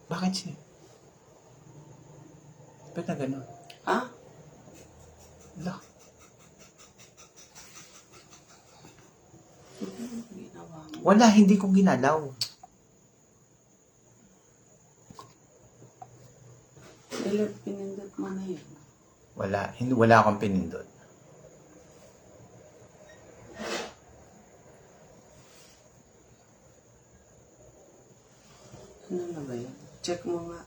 Bakit siya? Ba't na gano'n? Ha? Ala, Ginawa mo. wala, hindi ko ginalaw. Pinindot mo na yun. Wala akong pinindot. Ano na ba yun? Check mo nga.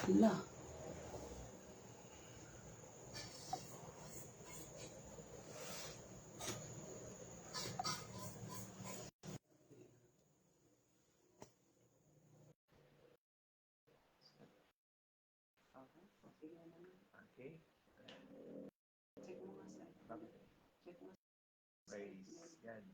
Hala. Okay. Check mo nga sir. Check mo. Praise God.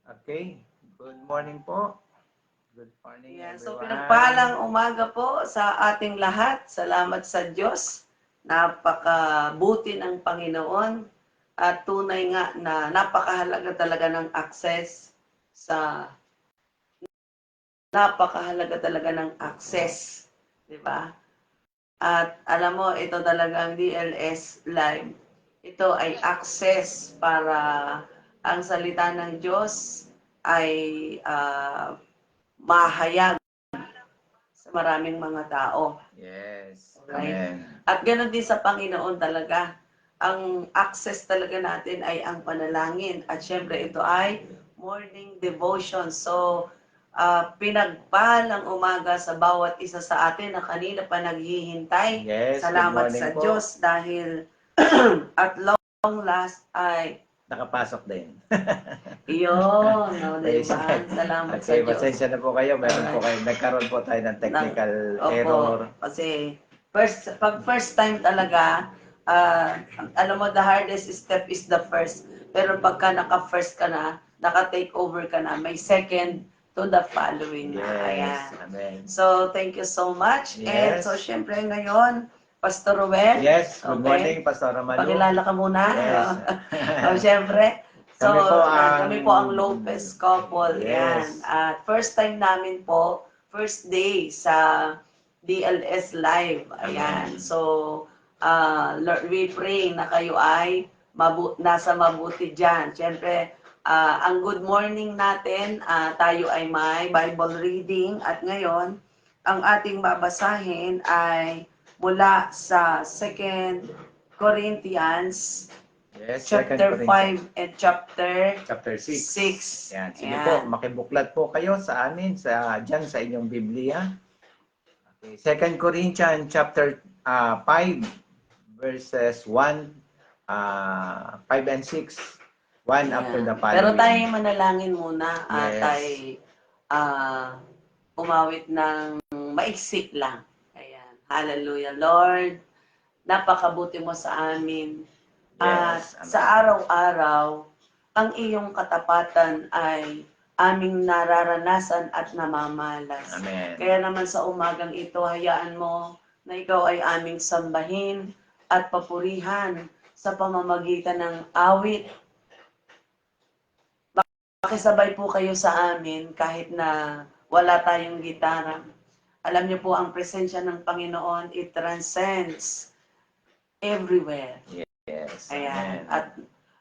Okay. Good morning po. Good morning, Yeah, so everyone. pinagpalang umaga po sa ating lahat. Salamat sa Diyos. Napakabuti ng Panginoon. At tunay nga na napakahalaga talaga ng access sa napakahalaga talaga ng access, 'di ba? At alam mo, ito talagang DLS Live. Ito ay access para ang salita ng Diyos ay mahayag sa maraming mga tao. Yes. Okay? Amen. At ganoon din sa Panginoon talaga. Ang access talaga natin ay ang panalangin. At syempre ito ay morning devotion. So, pinagpalang umaga sa bawat isa sa atin na kanina pa naghihintay. Yes, good Salamat morning sa po. Diyos dahil at long last ay Nakapasok din. iyon. No, Praise diba? God. Salamat sa Okay, Diyos. pasensya na po kayo. Meron po Alright. kayo. Nagkaroon po tayo ng technical Opo, error. kasi pag first time talaga, alam mo, the hardest step is the first. Pero pagka naka-first ka na, naka-take over ka na, may second to the following na. Yes. Ayan. Amen. So, thank you so much. And Yes. so, syempre ngayon, Pastor Ruel. Yes, good Okay. morning, Pastor Malu. Pakilala ka muna. Yes. So, syempre, so, Kami po ang Lopez couple. Yes. Yan. At first time namin po, first day sa DLS Live. Ayan. Amen. So, Lord, we pray na kayo ay nasa mabuti dyan. Siyempre, ang good morning natin, tayo ay may Bible reading. At ngayon, ang ating babasahin ay mula sa 2 Corinthians Yes, chapter 5 and chapter chapter 6. 6. Yan. Sige Ayan. po, makibuklat po kayo sa amin diyan sa inyong Biblia. Okay, 2 Corinthians chapter 5 verses 1 5 and 6. One after the following. Pero tayo manalangin muna at Yes. tayo umawit ng maiksik lang. Ayan. Hallelujah. Lord, napakabuti mo sa amin. At Yes. Amen. sa araw-araw, ang iyong katapatan ay aming nararanasan at namamalas. Amen. Kaya naman sa umagang ito, hayaan mo na ikaw ay aming sambahin at papurihan sa pamamagitan ng awit. Makisabay po kayo sa amin kahit na wala tayong gitara. Alam niyo po, ang presensya ng Panginoon, it transcends everywhere. Yes. Ayan. Amen. At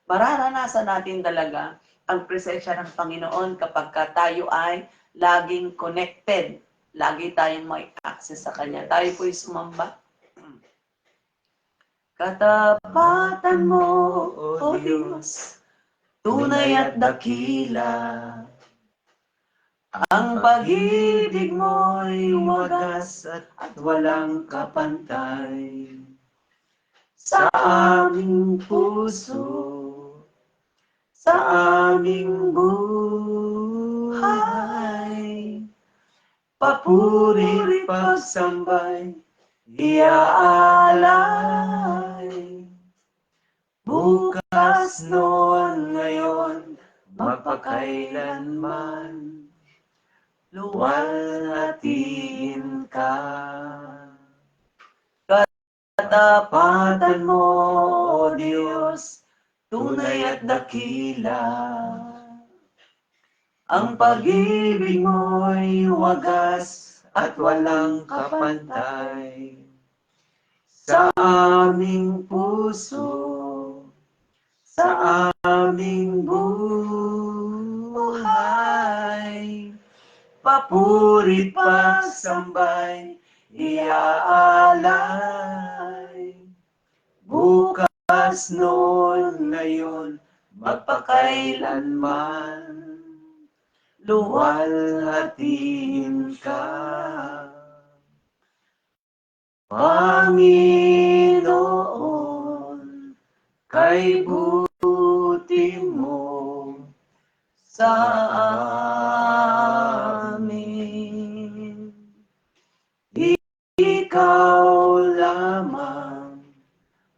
mararanasan natin talaga ang presensya ng Panginoon kapag tayo ay laging connected. Lagi tayong may access sa Kanya. Yes. Tayo po'y sumamba. Katapatan mo, O Diyos, tunay at dakila. Ang pag-ibig mo'y wagas at walang kapantay. Sa aming puso, sa aming buhay, papuri pagsambay, iaalay. Bukas noon ngayon, magpakailanman, luwalhatiin ka. Katapatan mo, O Diyos, tunay at dakila. Ang pag-ibig mo'y wagas at walang kapantay. Sa aming puso, sa aming buhay, papuri pagsambay, iaalay. Bukas noon ngayon, magpakailanman, luwalhatiin ka. Panginoon, kay buti mo sa amin. Ikaw lamang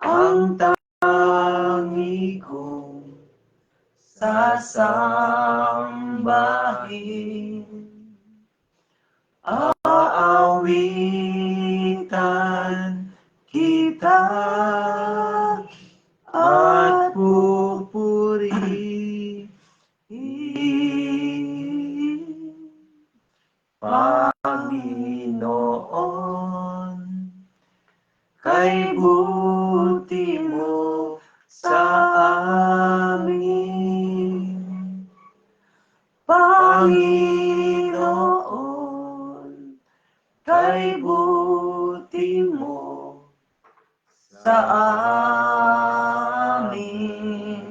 ang tangi kong sasambahin. Aawitan kita at pupurihin. Panginoon, kay buti mo sa amin. Panginoon, kay buti mo sa amin.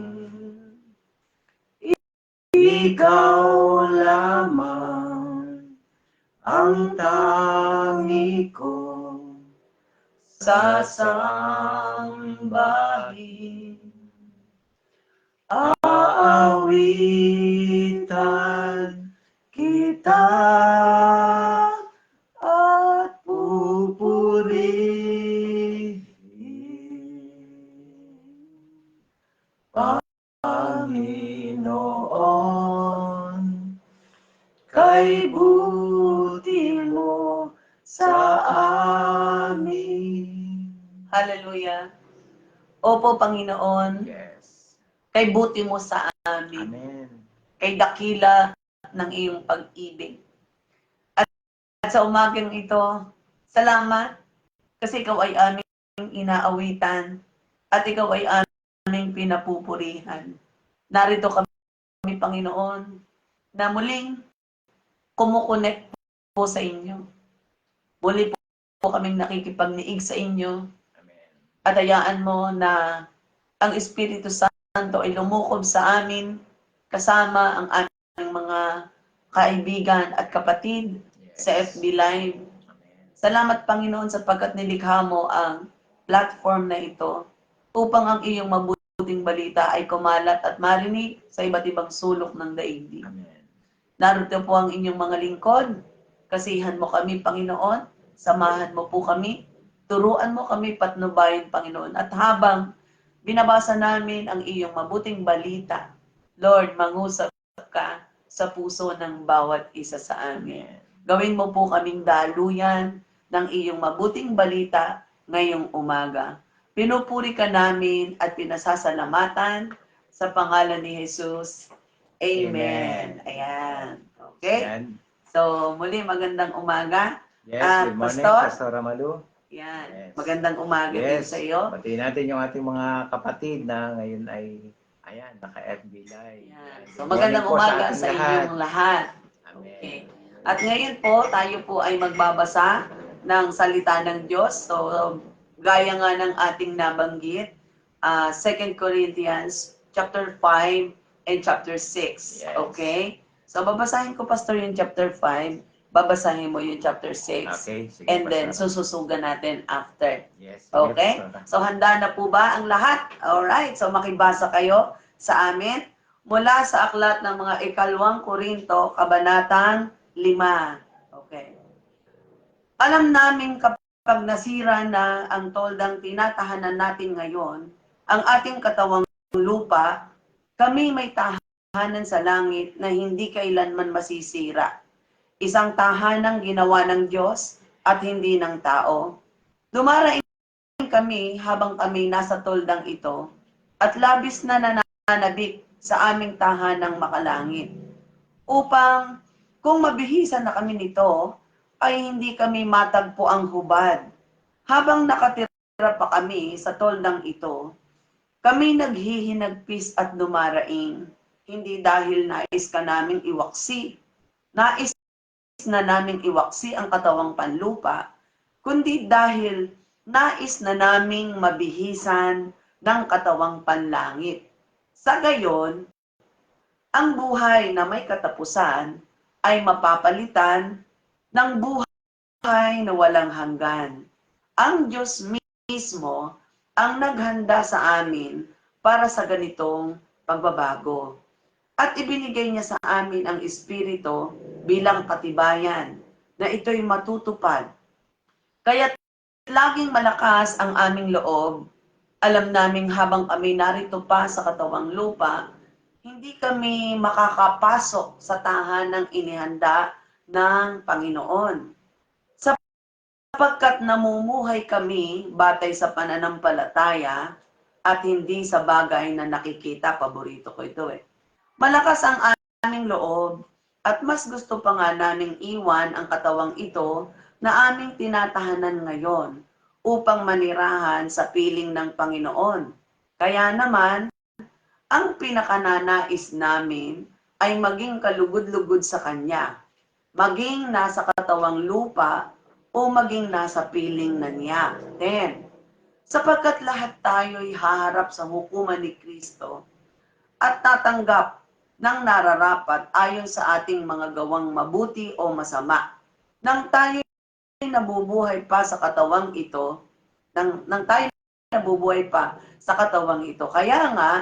Ikaw lamang ang tangi kong sasambahin. Aawitan kita at pupurihin. Panginoon, kay buti mo sa amin. Hallelujah. Opo, Panginoon, Yes. kay buti mo sa amin. Amen. Kay dakila ng iyong pag-ibig. At sa umagang ito, salamat kasi ikaw ay aming inaawitan at ikaw ay aming pinapupurihan. Narito kami, Panginoon, na muling kumukonek po sa inyo. Muli po kaming nakikipagniig sa inyo. Amen. At hayaan mo na ang Espiritu Santo ay lumukob sa amin kasama ang aming mga kaibigan at kapatid sa FB Live. Amen. Salamat, Panginoon, sapagkat nilikha mo ang platform na ito upang ang iyong mabuting balita ay kumalat at marinig sa iba't ibang sulok ng daigdig. Amen. Narito po ang inyong mga lingkod. Kasihan mo kami, Panginoon. Samahan mo po kami. Turuan mo kami patnubayan, Panginoon. At habang binabasa namin ang iyong mabuting balita, Lord, mangusap ka sa puso ng bawat isa sa amin. Amen. Gawin mo po kaming daluyan ng iyong mabuting balita ngayong umaga. Pinupuri ka namin at pinasasalamatan sa pangalan ni Jesus. Amen. Ayan. Okay? Yan. So, muli magandang umaga. Yes, good morning, Pastor? Pastor Ramalu. Yan. Yes. Magandang umaga din Yes, sa iyo. batiin natin yung ating mga kapatid na ngayon ay, ayan, naka-FB Live. Yan. Yan. So, Good morning magandang po umaga ating sa inyong lahat. Amen. Okay. At ngayon po, tayo po ay magbabasa ng salita ng Diyos. So, gaya nga ng ating nabanggit, 2 Corinthians chapter 5 and chapter 6. Yes. Okay? So babasahin ko, Pastor, yung chapter 5, babasahin mo yung chapter 6. Okay, sige, And then Pastor. sususugan natin after. Yes, sige, Okay? Pastor. So handa na po ba ang lahat? Alright, so makibasa kayo sa amin mula sa aklat ng mga Ikalawang Korinto, Kabanatang 5. Okay. Alam namin kapag nasira na ang toldang tinatahanan natin ngayon, ang ating katawang lupa, kami may tahanan sa langit na hindi kailanman masisira. Isang tahanang ginawa ng Diyos at hindi ng tao. Dumaraing kami habang kami nasa toldang ito at labis na nananabik sa aming tahanang makalangit. Upang kung mabihisan na kami nito, ay hindi kami matagpo ang hubad. Habang nakatira pa kami sa toldang ito, kami naghihinagpis at dumaraing, hindi dahil nais ka naming iwaksi, nais na naming iwaksi ang katawang panlupa, kundi dahil nais na naming mabihisan ng katawang panlangit. Sa gayon, ang buhay na may katapusan ay mapapalitan ng buhay na walang hanggan. Ang Diyos mismo ang naghanda sa amin para sa ganitong pagbabago. At ibinigay niya sa amin ang Espiritu bilang katibayan na ito'y matutupad. Kaya't laging malakas ang aming loob. Alam naming habang kami narito pa sa katawang lupa, hindi kami makakapasok sa tahanang inihanda ng Panginoon. Sapagkat namumuhay kami batay sa pananampalataya at hindi sa bagay na nakikita. Paborito ko ito eh. Malakas ang aming loob at mas gusto pa nga naming iwan ang katawang ito na aming tinatahanan ngayon upang manirahan sa piling ng Panginoon. Kaya naman, ang pinakananais namin ay maging kalugod-lugod sa Kanya, maging nasa katawang lupa o maging nasa piling na niya. 10. Sapagkat lahat tayo'y haharap sa hukuman ni Kristo at tatanggap ng nararapat ayon sa ating mga gawang mabuti o masama. Nang tayo'y nabubuhay pa sa katawang ito, nang tayo nabubuhay pa sa katawang ito. Kaya nga,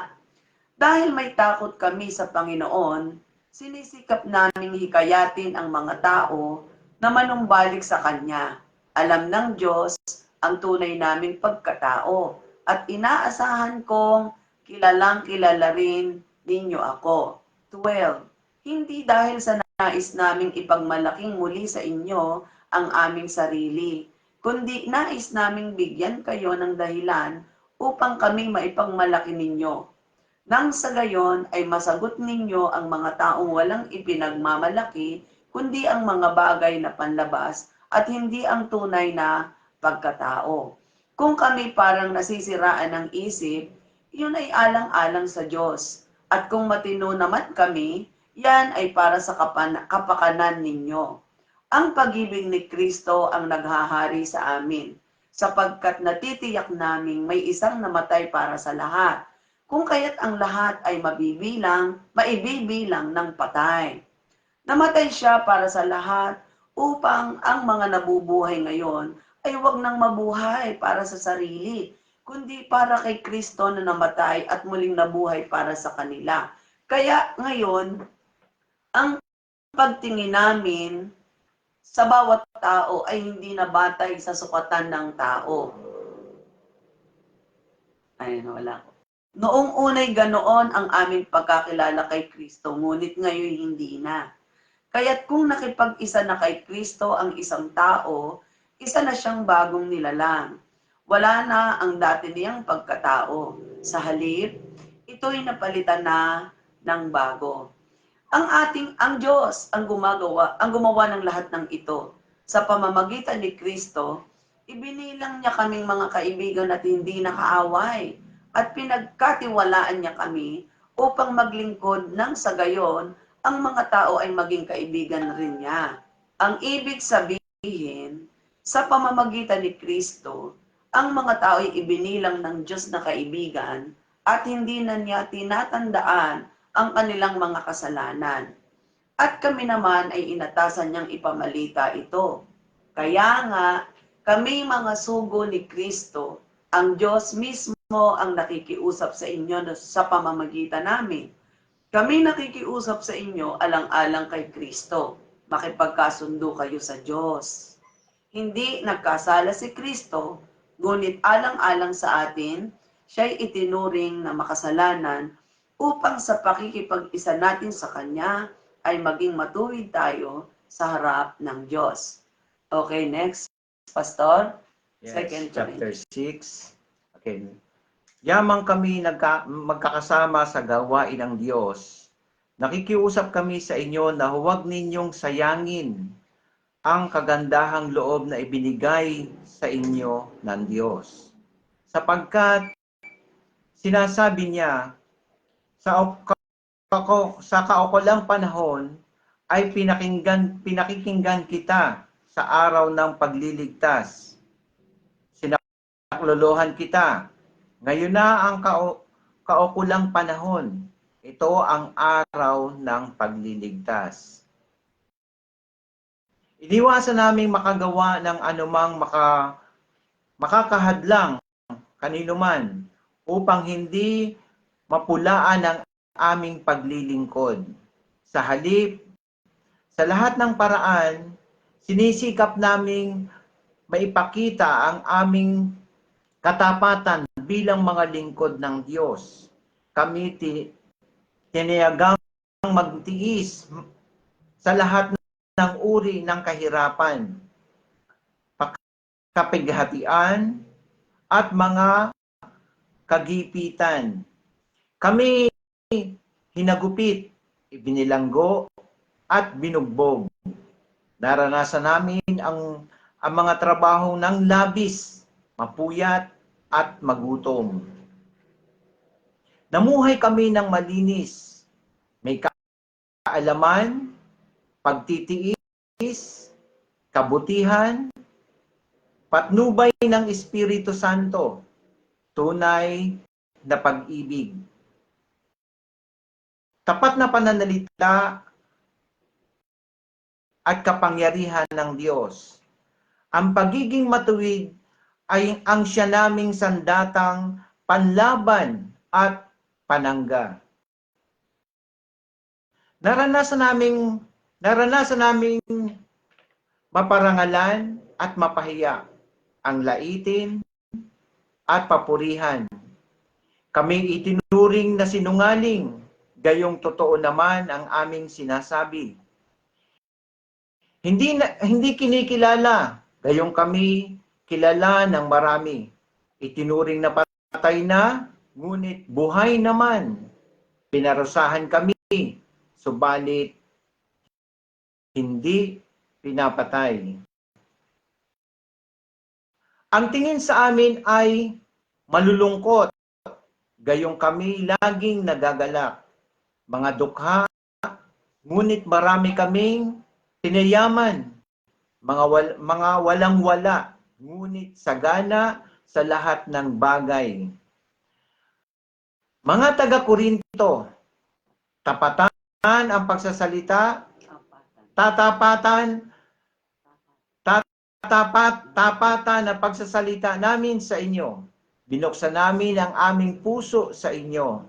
dahil may takot kami sa Panginoon, sinisikap naming hikayatin ang mga tao na manumbalik sa Kanya. Alam ng Diyos ang tunay naming pagkatao at inaasahan kong kilalang-kilala rin ninyo ako. 12. Hindi dahil sa nais naming ipagmalaking muli sa inyo ang aming sarili, kundi nais naming bigyan kayo ng dahilan upang kami maipagmalaki ninyo. Nang sa gayon ay masagot ninyo ang mga taong walang ipinagmamalaki, kundi ang mga bagay na panlabas at hindi ang tunay na pagkatao. Kung kami parang nasisiraan ng isip, yun ay alang-alang sa Diyos. At kung matino naman kami, yan ay para sa kapakanan ninyo. Ang pag-ibig ni Kristo ang naghahari sa amin, sapagkat natitiyak naming may isang namatay para sa lahat. Kung kaya't ang lahat ay maibibilang ng patay. Namatay siya para sa lahat upang ang mga nabubuhay ngayon ay huwag nang mabuhay para sa sarili, kundi para kay Kristo na namatay at muling nabuhay para sa kanila. Kaya ngayon, ang pagtingin namin sa bawat tao ay hindi na batay sa sukatan ng tao. Ayun, wala ko. Noong unay ganoon ang aming pagkakilala kay Kristo, ngunit ngayon hindi na. Kaya't kung nakipag-isa na kay Kristo ang isang tao, isa na siyang bagong nilalang. Wala na ang dati niyang pagkatao. Sa halip, ito'y napalitan na ng bago. Ang Diyos ang gumawa ng lahat ng ito. Sa pamamagitan ni Kristo, ibinilang niya kaming mga kaibigan at hindi nakaaway, at pinagkatiwalaan niya kami upang maglingkod nang sa gayon ang mga tao ay maging kaibigan rin niya. Ang ibig sabihin, sa pamamagitan ni Kristo, ang mga tao'y ibinilang ng Diyos na kaibigan at hindi na niya tinatandaan ang kanilang mga kasalanan. At kami naman ay inatasan niyang ipamalita ito. Kaya nga, kami mga sugo ni Kristo, ang Diyos mismo ang nakikiusap sa inyo sa pamamagitan namin. Kami nakikiusap sa inyo alang-alang kay Kristo. Makipagkasundo kayo sa Diyos. Hindi nagkasala si Kristo, ngunit alang-alang sa atin, siya'y itinuring na makasalanan upang sa pakikipag-isa natin sa Kanya ay maging matuwid tayo sa harap ng Diyos. Okay, next, Pastor. Yes, Second chapter Corinthians. 6. Okay. Yamang kami magkakasama sa gawain ng Diyos. Nakikiusap kami sa inyo na huwag ninyong sayangin ang kagandahang loob na ibinigay sa inyo ng Diyos. Sapagkat sinasabi niya, sa kaukulang panahon ay pinakikinggan kita sa araw ng pagliligtas. Sinaklolohan kita. Ngayon na ang kaukulang panahon. Ito ang araw ng pagliligtas. Iniwasan naming makagawa ng anumang makakahadlang kanino man upang hindi mapulaan ang aming paglilingkod. Sa halip, sa lahat ng paraan, sinisikap naming maipakita ang aming katapatan bilang mga lingkod ng Diyos. Kami tinayagang magtiis sa lahat ng uri ng kahirapan, kapighatian, at mga kagipitan. Kami hinagupit, ibinilanggo, at binugbog. Naranasan namin ang mga trabaho ng labis, mapuyat, at magutom. Namuhay kami ng malinis, may kaalaman, pagtitiis, kabutihan, patnubay ng Espiritu Santo, tunay na pag-ibig. Tapat na pananalita at kapangyarihan ng Diyos. Ang pagiging matuwid ay ang siya naming sandatang panlaban at panangga. Naranasan naming maparangalan at mapahiya, ang laitin at papurihan. Kami itinuring na sinungaling, gayong totoo naman ang aming sinasabi. Hindi kinikilala, gayong kami kilala ng marami. Itinuring na patay na, ngunit buhay naman. Pinarusahan kami, subalit hindi pinapatay. Ang tingin sa amin ay malulungkot, gayong kami laging nagagalak. Mga dukha, ngunit marami kaming tinayaman. Mga walang-wala, ngunit sagana sa lahat ng bagay. Mga taga-Korinto, tapatan ang pagsasalita, tapatan ang pagsasalita namin sa inyo. Binuksan namin ang aming puso sa inyo.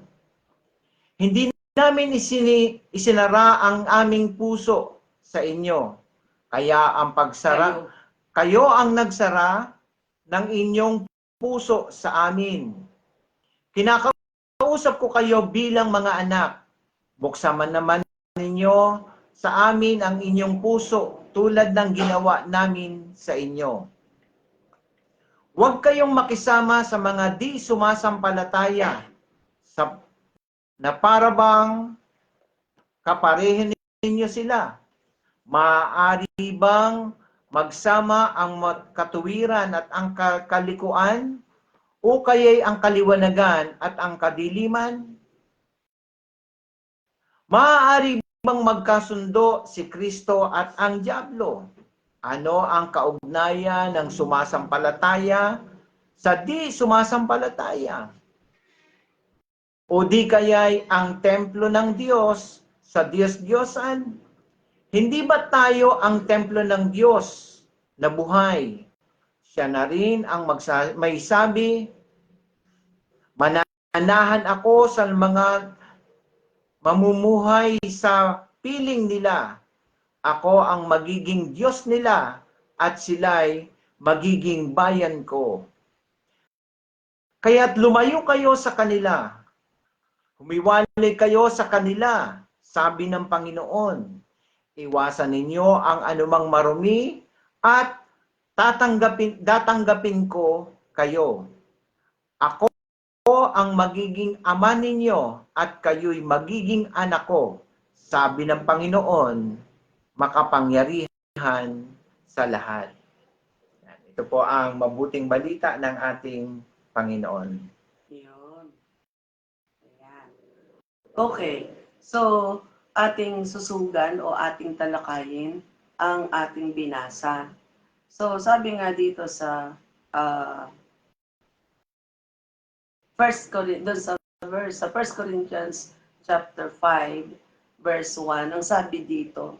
Hindi namin isinara ang aming puso sa inyo. Kaya ang kayo ang nagsara ng inyong puso sa amin. Kinakausap ko kayo bilang mga anak. Buksan man naman ninyo sa amin ang inyong puso tulad ng ginawa namin sa inyo. Huwag kayong makisama sa mga di sumasampalataya na para bang kaparehin ninyo sila. Maaari bang magsama ang katuwiran at ang kalikuan o kaya'y ang kaliwanagan at ang kadiliman? Maaari bang magkasundo si Kristo at ang diablo? Ano ang kaugnayan ng sumasampalataya sa di sumasampalataya? O di kaya'y ang templo ng Diyos sa Diyos-Diyosan? Hindi ba tayo ang templo ng Diyos na buhay? Siya na rin ang may sabi, mananahan ako sa mga mamumuhay sa piling nila. Ako ang magiging Diyos nila at sila'y magiging bayan ko. Kaya't lumayo kayo sa kanila. Humiwalay kayo sa kanila, sabi ng Panginoon. Iwasan ninyo ang anumang marumi at datanggapin ko kayo. Ako ang magiging ama ninyo at kayo'y magiging anak ko, sabi ng Panginoon, makapangyarihan sa lahat. Ito po ang mabuting balita ng ating Panginoon. Yun. Ayan. Okay. So, ating susugan o ating talakayin ang ating binasa. So, sabi nga dito sa sa 1 Corinthians chapter 5 verse 1, ang sabi dito,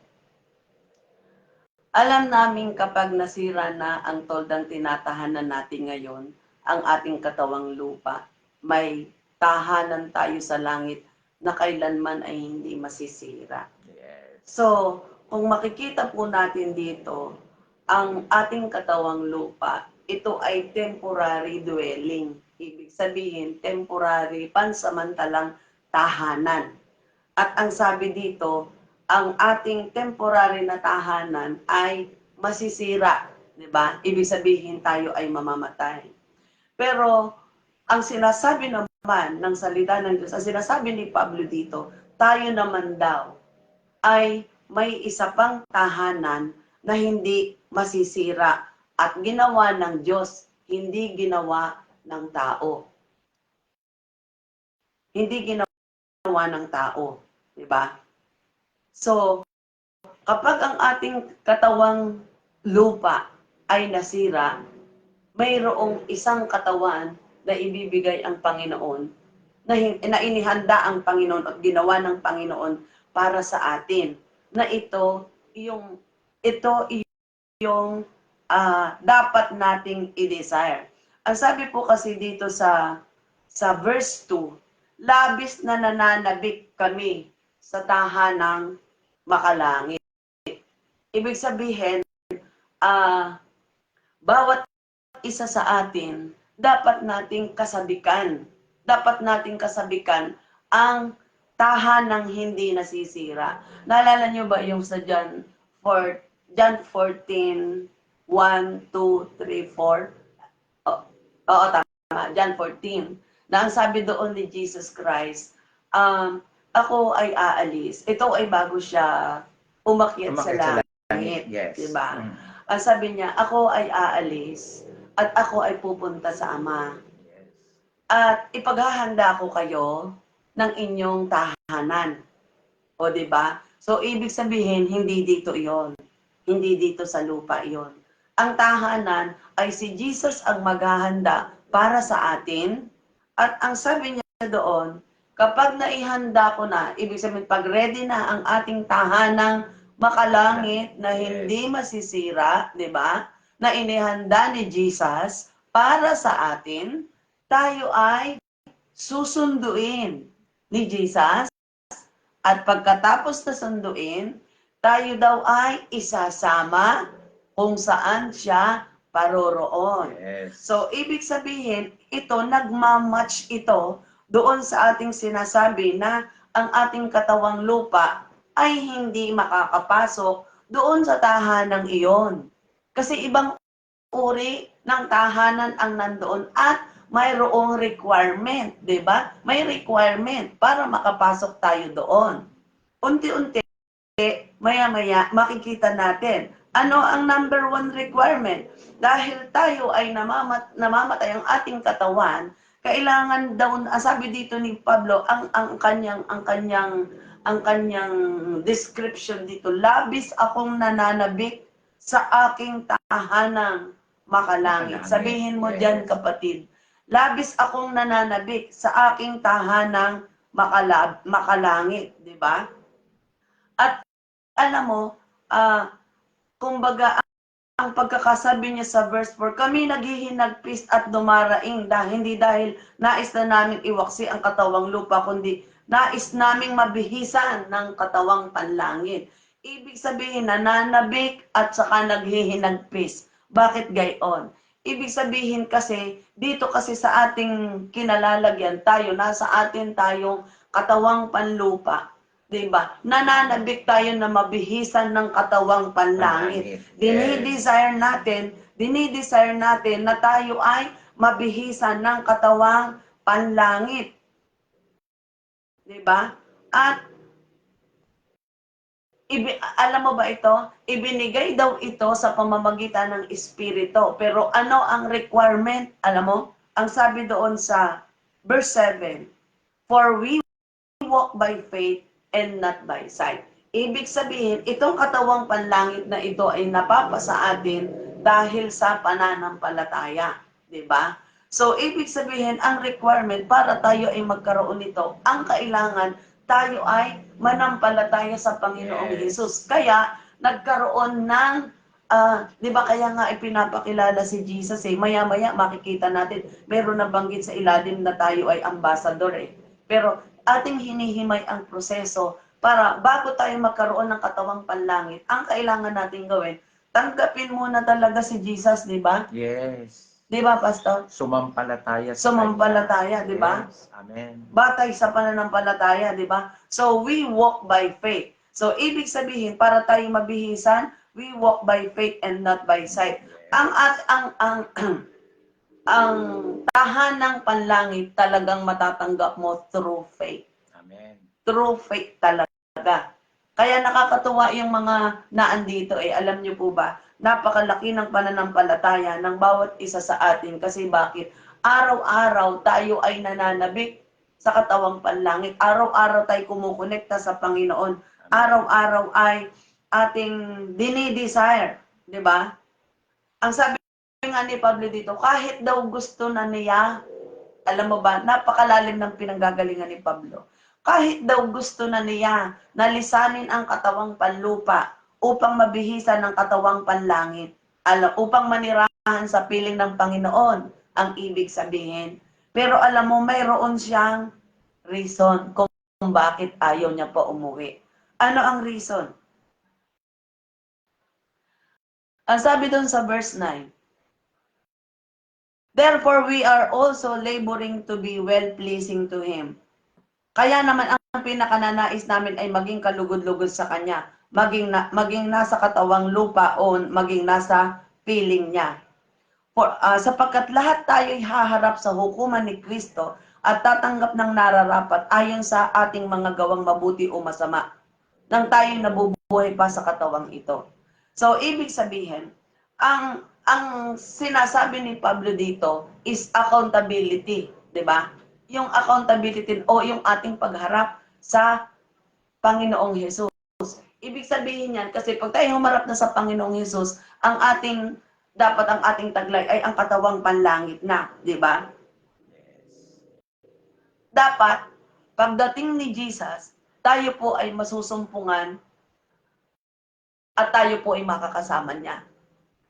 alam namin kapag nasira na ang toldang tinatahanan natin ngayon, ang ating katawang lupa, may tahanan tayo sa langit na kailanman ay hindi masisira. Yes. So, kung makikita po natin dito, ang ating katawang lupa, ito ay temporary dwelling. Ibig sabihin, temporary, pansamantalang tahanan. At ang sabi dito, ang ating temporary na tahanan ay masisira, di ba? Ibig sabihin tayo ay mamamatay. Pero ang sinasabi naman ng salita ng Diyos, ang sinasabi ni Pablo dito, tayo naman daw ay may isa pang tahanan na hindi masisira at ginawa ng Diyos, hindi ginawa ng tao. Hindi ginawa ng tao, di ba? So, kapag ang ating katawang lupa ay nasira, mayroong isang katawan na ibibigay ang Panginoon, na inihanda ang Panginoon at ginawa ng Panginoon para sa atin, na ito yung dapat nating i-desire. Ang sabi po kasi dito sa verse 2, labis na nananabik kami sa tahanang makalangit. Ibig sabihin, bawat isa sa atin, dapat nating kasabikan ang tahanang hindi nasisira. Naalala nyo ba yung sa John 14, 1, 2, 3, 4? Oo, tama. John 14. Na ang sabi doon ni Jesus Christ, ako ay aalis. Ito ay bago siya umakyat sa langit. Yes. Diba? Ang sabi niya, ako ay aalis at ako ay pupunta sa Ama. Yes. At ipaghahanda ko kayo ng inyong tahanan. O diba? So, ibig sabihin, hindi dito iyon. Hindi dito sa lupa iyon. Ang tahanan ay si Jesus ang maghahanda para sa atin. At ang sabi niya doon, kapag naihanda ko na, ibig sabihin, pag ready na ang ating tahanang makalangit na hindi masisira, di ba? Na inihanda ni Jesus para sa atin, tayo ay susunduin ni Jesus. At pagkatapos na sunduin, tayo daw ay isasama kung saan siya paroroon. Yes. So, ibig sabihin, ito, nagmamatch ito doon sa ating sinasabi na ang ating katawang lupa ay hindi makakapasok doon sa tahanan iyon. Kasi ibang uri ng tahanan ang nandoon at mayroong requirement, di ba? May requirement para makapasok tayo doon. Unti-unti, maya-maya, makikita natin ano ang number 1 requirement. Dahil tayo ay namamatay ang ating katawan, kailangan daw, sabi dito ni Pablo, ang kanyang description dito, labis akong nananabik sa aking tahanang makalangit. Makalangit. Sabihin mo Yes. dyan, kapatid, labis akong nananabik sa aking tahanang makalangit, di ba? At alam mo, kumbaga, ang pagkakasabi niya sa verse 4, kami naghihinagpis at dumaraing hindi dahil nais na naming iwaksi ang katawang lupa, kundi nais naming mabihisan ng katawang panlangit. Ibig sabihin, nananabik at saka naghihinagpis. Bakit gayon? Ibig sabihin kasi, dito kasi sa ating kinalalagyan tayo, nasa atin tayong katawang panlupa. Diba? Nananabik tayo na mabihisan ng katawang panlangit. Dinidesire natin na tayo ay mabihisan ng katawang panlangit. Diba? At alam mo ba ito? Ibinigay daw ito sa pamamagitan ng Espiritu. Pero ano ang requirement? Alam mo? Ang sabi doon sa verse 7, for we walk by faith and not by sight. Ibig sabihin, itong katawang panlangit na ito ay napapasa atin dahil sa pananampalataya. Diba? So, ibig sabihin, ang requirement para tayo ay magkaroon nito, ang kailangan tayo ay manampalataya sa Panginoong Jesus. Kaya, nagkaroon ng, di ba kaya nga ipinapakilala si Jesus maya-maya makikita natin, meron na banggit sa ilalim na tayo ay ambassador Pero, ating hinihimay ang proseso para bago tayo magkaroon ng katawang panlangit, ang kailangan natin gawin, tanggapin muna talaga si Jesus, di ba? Yes. Di ba, Pastor? Sumampalataya sa Sumampalataya, Kanya. di ba? Yes. Amen. Batay sa pananampalataya, di ba? So, we walk by faith. So, ibig sabihin, para tayo mabihisan, we walk by faith and not by sight. Yes. Ang tahanang panlangit talagang matatanggap mo through faith. Amen. Through faith talaga. Kaya nakakatuwa yung mga naandito alam niyo po ba, napakalaki ng pananampalataya ng bawat isa sa atin kasi bakit? Araw-araw tayo ay nananabik sa katawang panlangit. Araw-araw tayo kumukonekta sa Panginoon. Araw-araw ay ating dinidesire, di ba? Ang sabi nga ni Pablo dito, kahit daw gusto na niya, alam mo ba, napakalalim ng pinanggagalingan ni Pablo. Kahit daw gusto na niya na lisanin ang katawang panlupa upang mabihisan ng katawang panlangit, upang manirahan sa piling ng Panginoon, ang ibig sabihin. Pero alam mo, mayroon siyang reason kung bakit ayaw niya pa umuwi. Ano ang reason? Ang sabi doon sa verse 9, therefore, we are also laboring to be well-pleasing to Him. Kaya naman ang pinakananais namin ay maging kalugod-lugod sa Kanya, maging nasa katawang lupa o maging nasa piling niya. Sapagkat lahat tayo ay haharap sa hukuman ni Kristo at tatanggap ng nararapat ayon sa ating mga gawang mabuti o masama, nang tayo nabubuhay pa sa katawang ito. So, ibig sabihin, ang sinasabi ni Pablo dito is accountability, di ba? Yung accountability o yung ating pagharap sa Panginoong Jesus. Ibig sabihin yan, kasi pag tayo humarap na sa Panginoong Jesus, dapat ang ating taglay ay ang katawang panlangit na, di ba? Dapat, pagdating ni Jesus, tayo po ay masusumpungan at tayo po ay makakasama niya.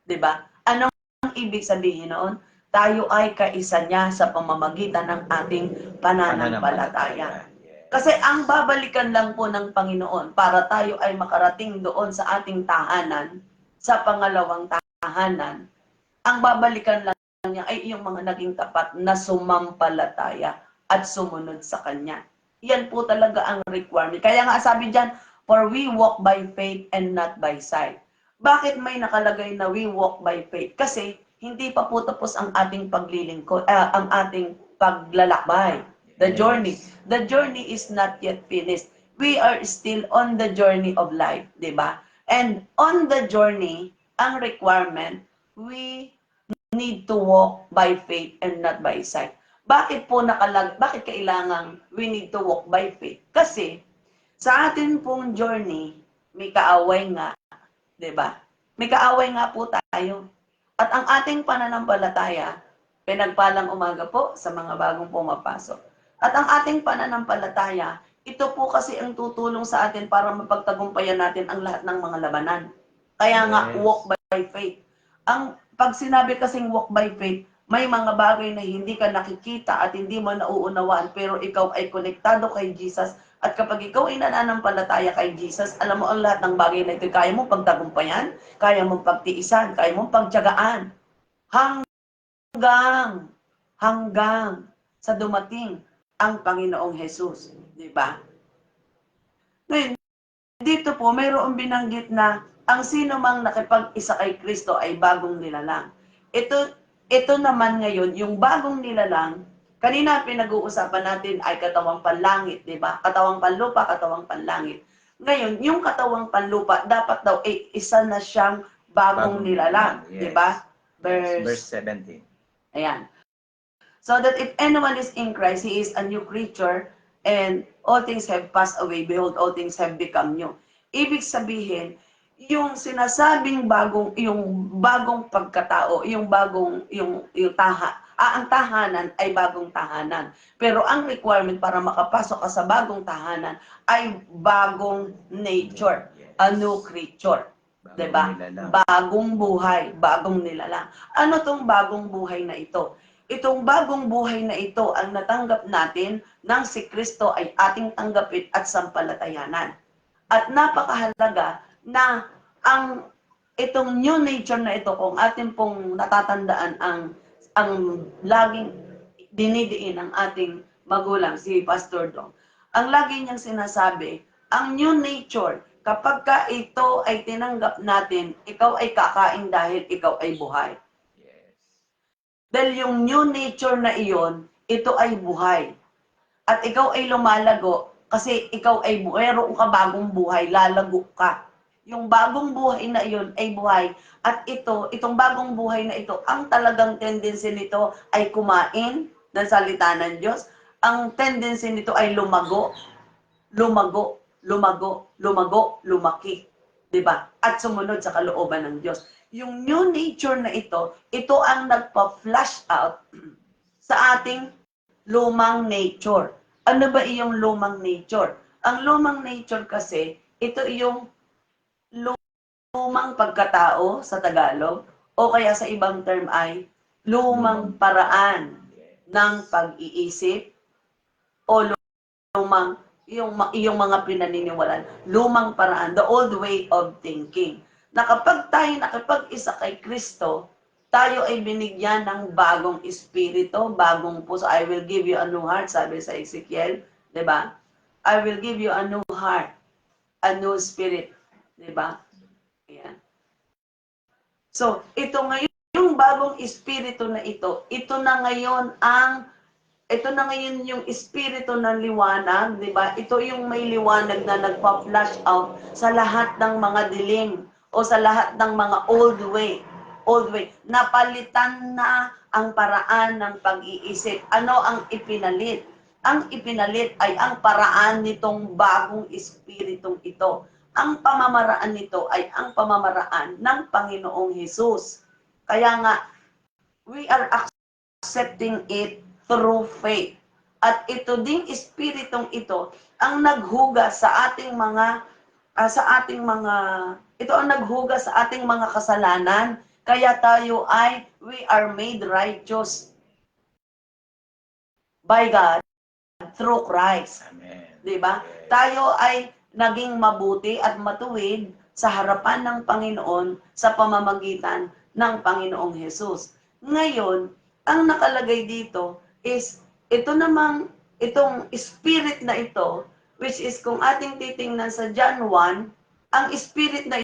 Di ba? Anong ibig sabihin noon? Tayo ay kaisa niya sa pamamagitan ng ating pananampalataya. Kasi ang babalikan lang po ng Panginoon para tayo ay makarating doon sa ating tahanan, sa pangalawang tahanan, ang babalikan lang niya ay yung mga naging tapat na sumampalataya at sumunod sa Kanya. Yan po talaga ang requirement. Kaya nga sabi dyan, for we walk by faith and not by sight. Bakit may nakalagay na we walk by faith? Kasi hindi pa po tapos ang ating paglilingkod, ang ating paglalakbay. The journey. The journey is not yet finished. We are still on the journey of life, di ba? And on the journey, ang requirement, we need to walk by faith and not by sight. Bakit kailangan we need to walk by faith? Kasi sa atin pong journey, may kaaway nga, 'di ba? May kaaway nga po tayo. At ang ating pananampalataya, pinagpalang umaga po sa mga bagong pumapasok. At ang ating pananampalataya, ito po kasi ang tutulong sa atin para mapagtagumpayan natin ang lahat ng mga labanan. Kaya nga, Yes. walk by faith. Pag sinabi kasing walk by faith, may mga bagay na hindi ka nakikita at hindi mo nauunawaan, pero ikaw ay konektado kay Jesus. At kapag ikaw ay nananampalataya kay Jesus, alam mo ang lahat ng bagay na ito, kaya mo pagtagumpayan, kaya mo pagtiisan, kaya mo pagtiyagaan. Hanggang sa dumating ang Panginoong Jesus. Di ba? Ngayon, dito po, mayroong binanggit na ang sino mang nakipag-isa kay Kristo ay bagong nilalang. Ito naman ngayon, yung bagong nilalang, kanina pinag-uusapan natin ay katawang panlangit, di ba? Katawang panlupa, katawang panlangit. Ngayon, yung katawang panlupa, dapat daw ay isa na siyang bagong nilalang, yes. di ba? Verse 17. Ayan. So that if anyone is in Christ, he is a new creature, and all things have passed away. Behold, all things have become new. Ibig sabihin, yung sinasabing yung bagong pagkatao, yung ang tahanan ay bagong tahanan. Pero ang requirement para makapasok ka sa bagong tahanan ay bagong nature, a new creature. Diba? Bagong buhay, bagong nilalang. Ano tong bagong buhay na ito? Itong bagong buhay na ito ang natanggap natin nang si Kristo ay ating tanggapin at sampalatayanan. At napakahalaga na itong new nature na ito, kung atin pong natatandaan ang laging dinidiin ng ating magulang, si Pastor Dong, ang lagi niyang sinasabi, ang new nature, kapag ka ito ay tinanggap natin, ikaw ay kakain dahil ikaw ay buhay. Dahil yung new nature na iyon, ito ay buhay. At ikaw ay lumalago kasi ikaw ay meron ka bagong buhay, lalago ka. Yung bagong buhay na iyon ay buhay. At itong bagong buhay na ito, ang talagang tendency nito ay kumain ng salita ng Diyos. Ang tendency nito ay lumago, lumaki. Diba? At sumunod sa kalooban ng Diyos. Yung new nature na ito ang nagpa-flash out sa ating lumang nature. Ano ba iyong lumang nature? Ang lumang nature kasi, ito yung lumang pagkatao sa Tagalog, o kaya sa ibang term ay lumang paraan ng pag-iisip, o yung mga pinaniniwalaan, lumang paraan, the old way of thinking. Na kapag tayo nakipag-isa kay Kristo, tayo ay binigyan ng bagong espiritu, bagong puso. I will give you a new heart, sabi sa Ezekiel, di ba? I will give you a new heart, a new spirit, di ba? Ayan. So, ito ngayon, yung bagong espiritu na ito na ngayon yung espiritu ng liwanag, di ba? Ito yung may liwanag na nagpa-flash out sa lahat ng mga dilim o sa lahat ng mga old way. Napalitan na ang paraan ng pag-iisip. Ano ang ipinalit? Ang ipinalit ay ang paraan nitong bagong espiritong ito. Ang pamamaraan nito ay ang pamamaraan ng Panginoong Hesus. Kaya nga, we are accepting it through faith. At ito ding espiritong ito ang naghugas sa ating mga ito ang naghugas sa ating mga kasalanan, kaya tayo ay we are made righteous by God through Christ. Amen. 'Di ba? Tayo ay naging mabuti at matuwid sa harapan ng Panginoon sa pamamagitan ng Panginoong Hesus. Ngayon, ang nakalagay dito is itong spirit na ito, which is kung ating titingnan sa John 1, ang spirit na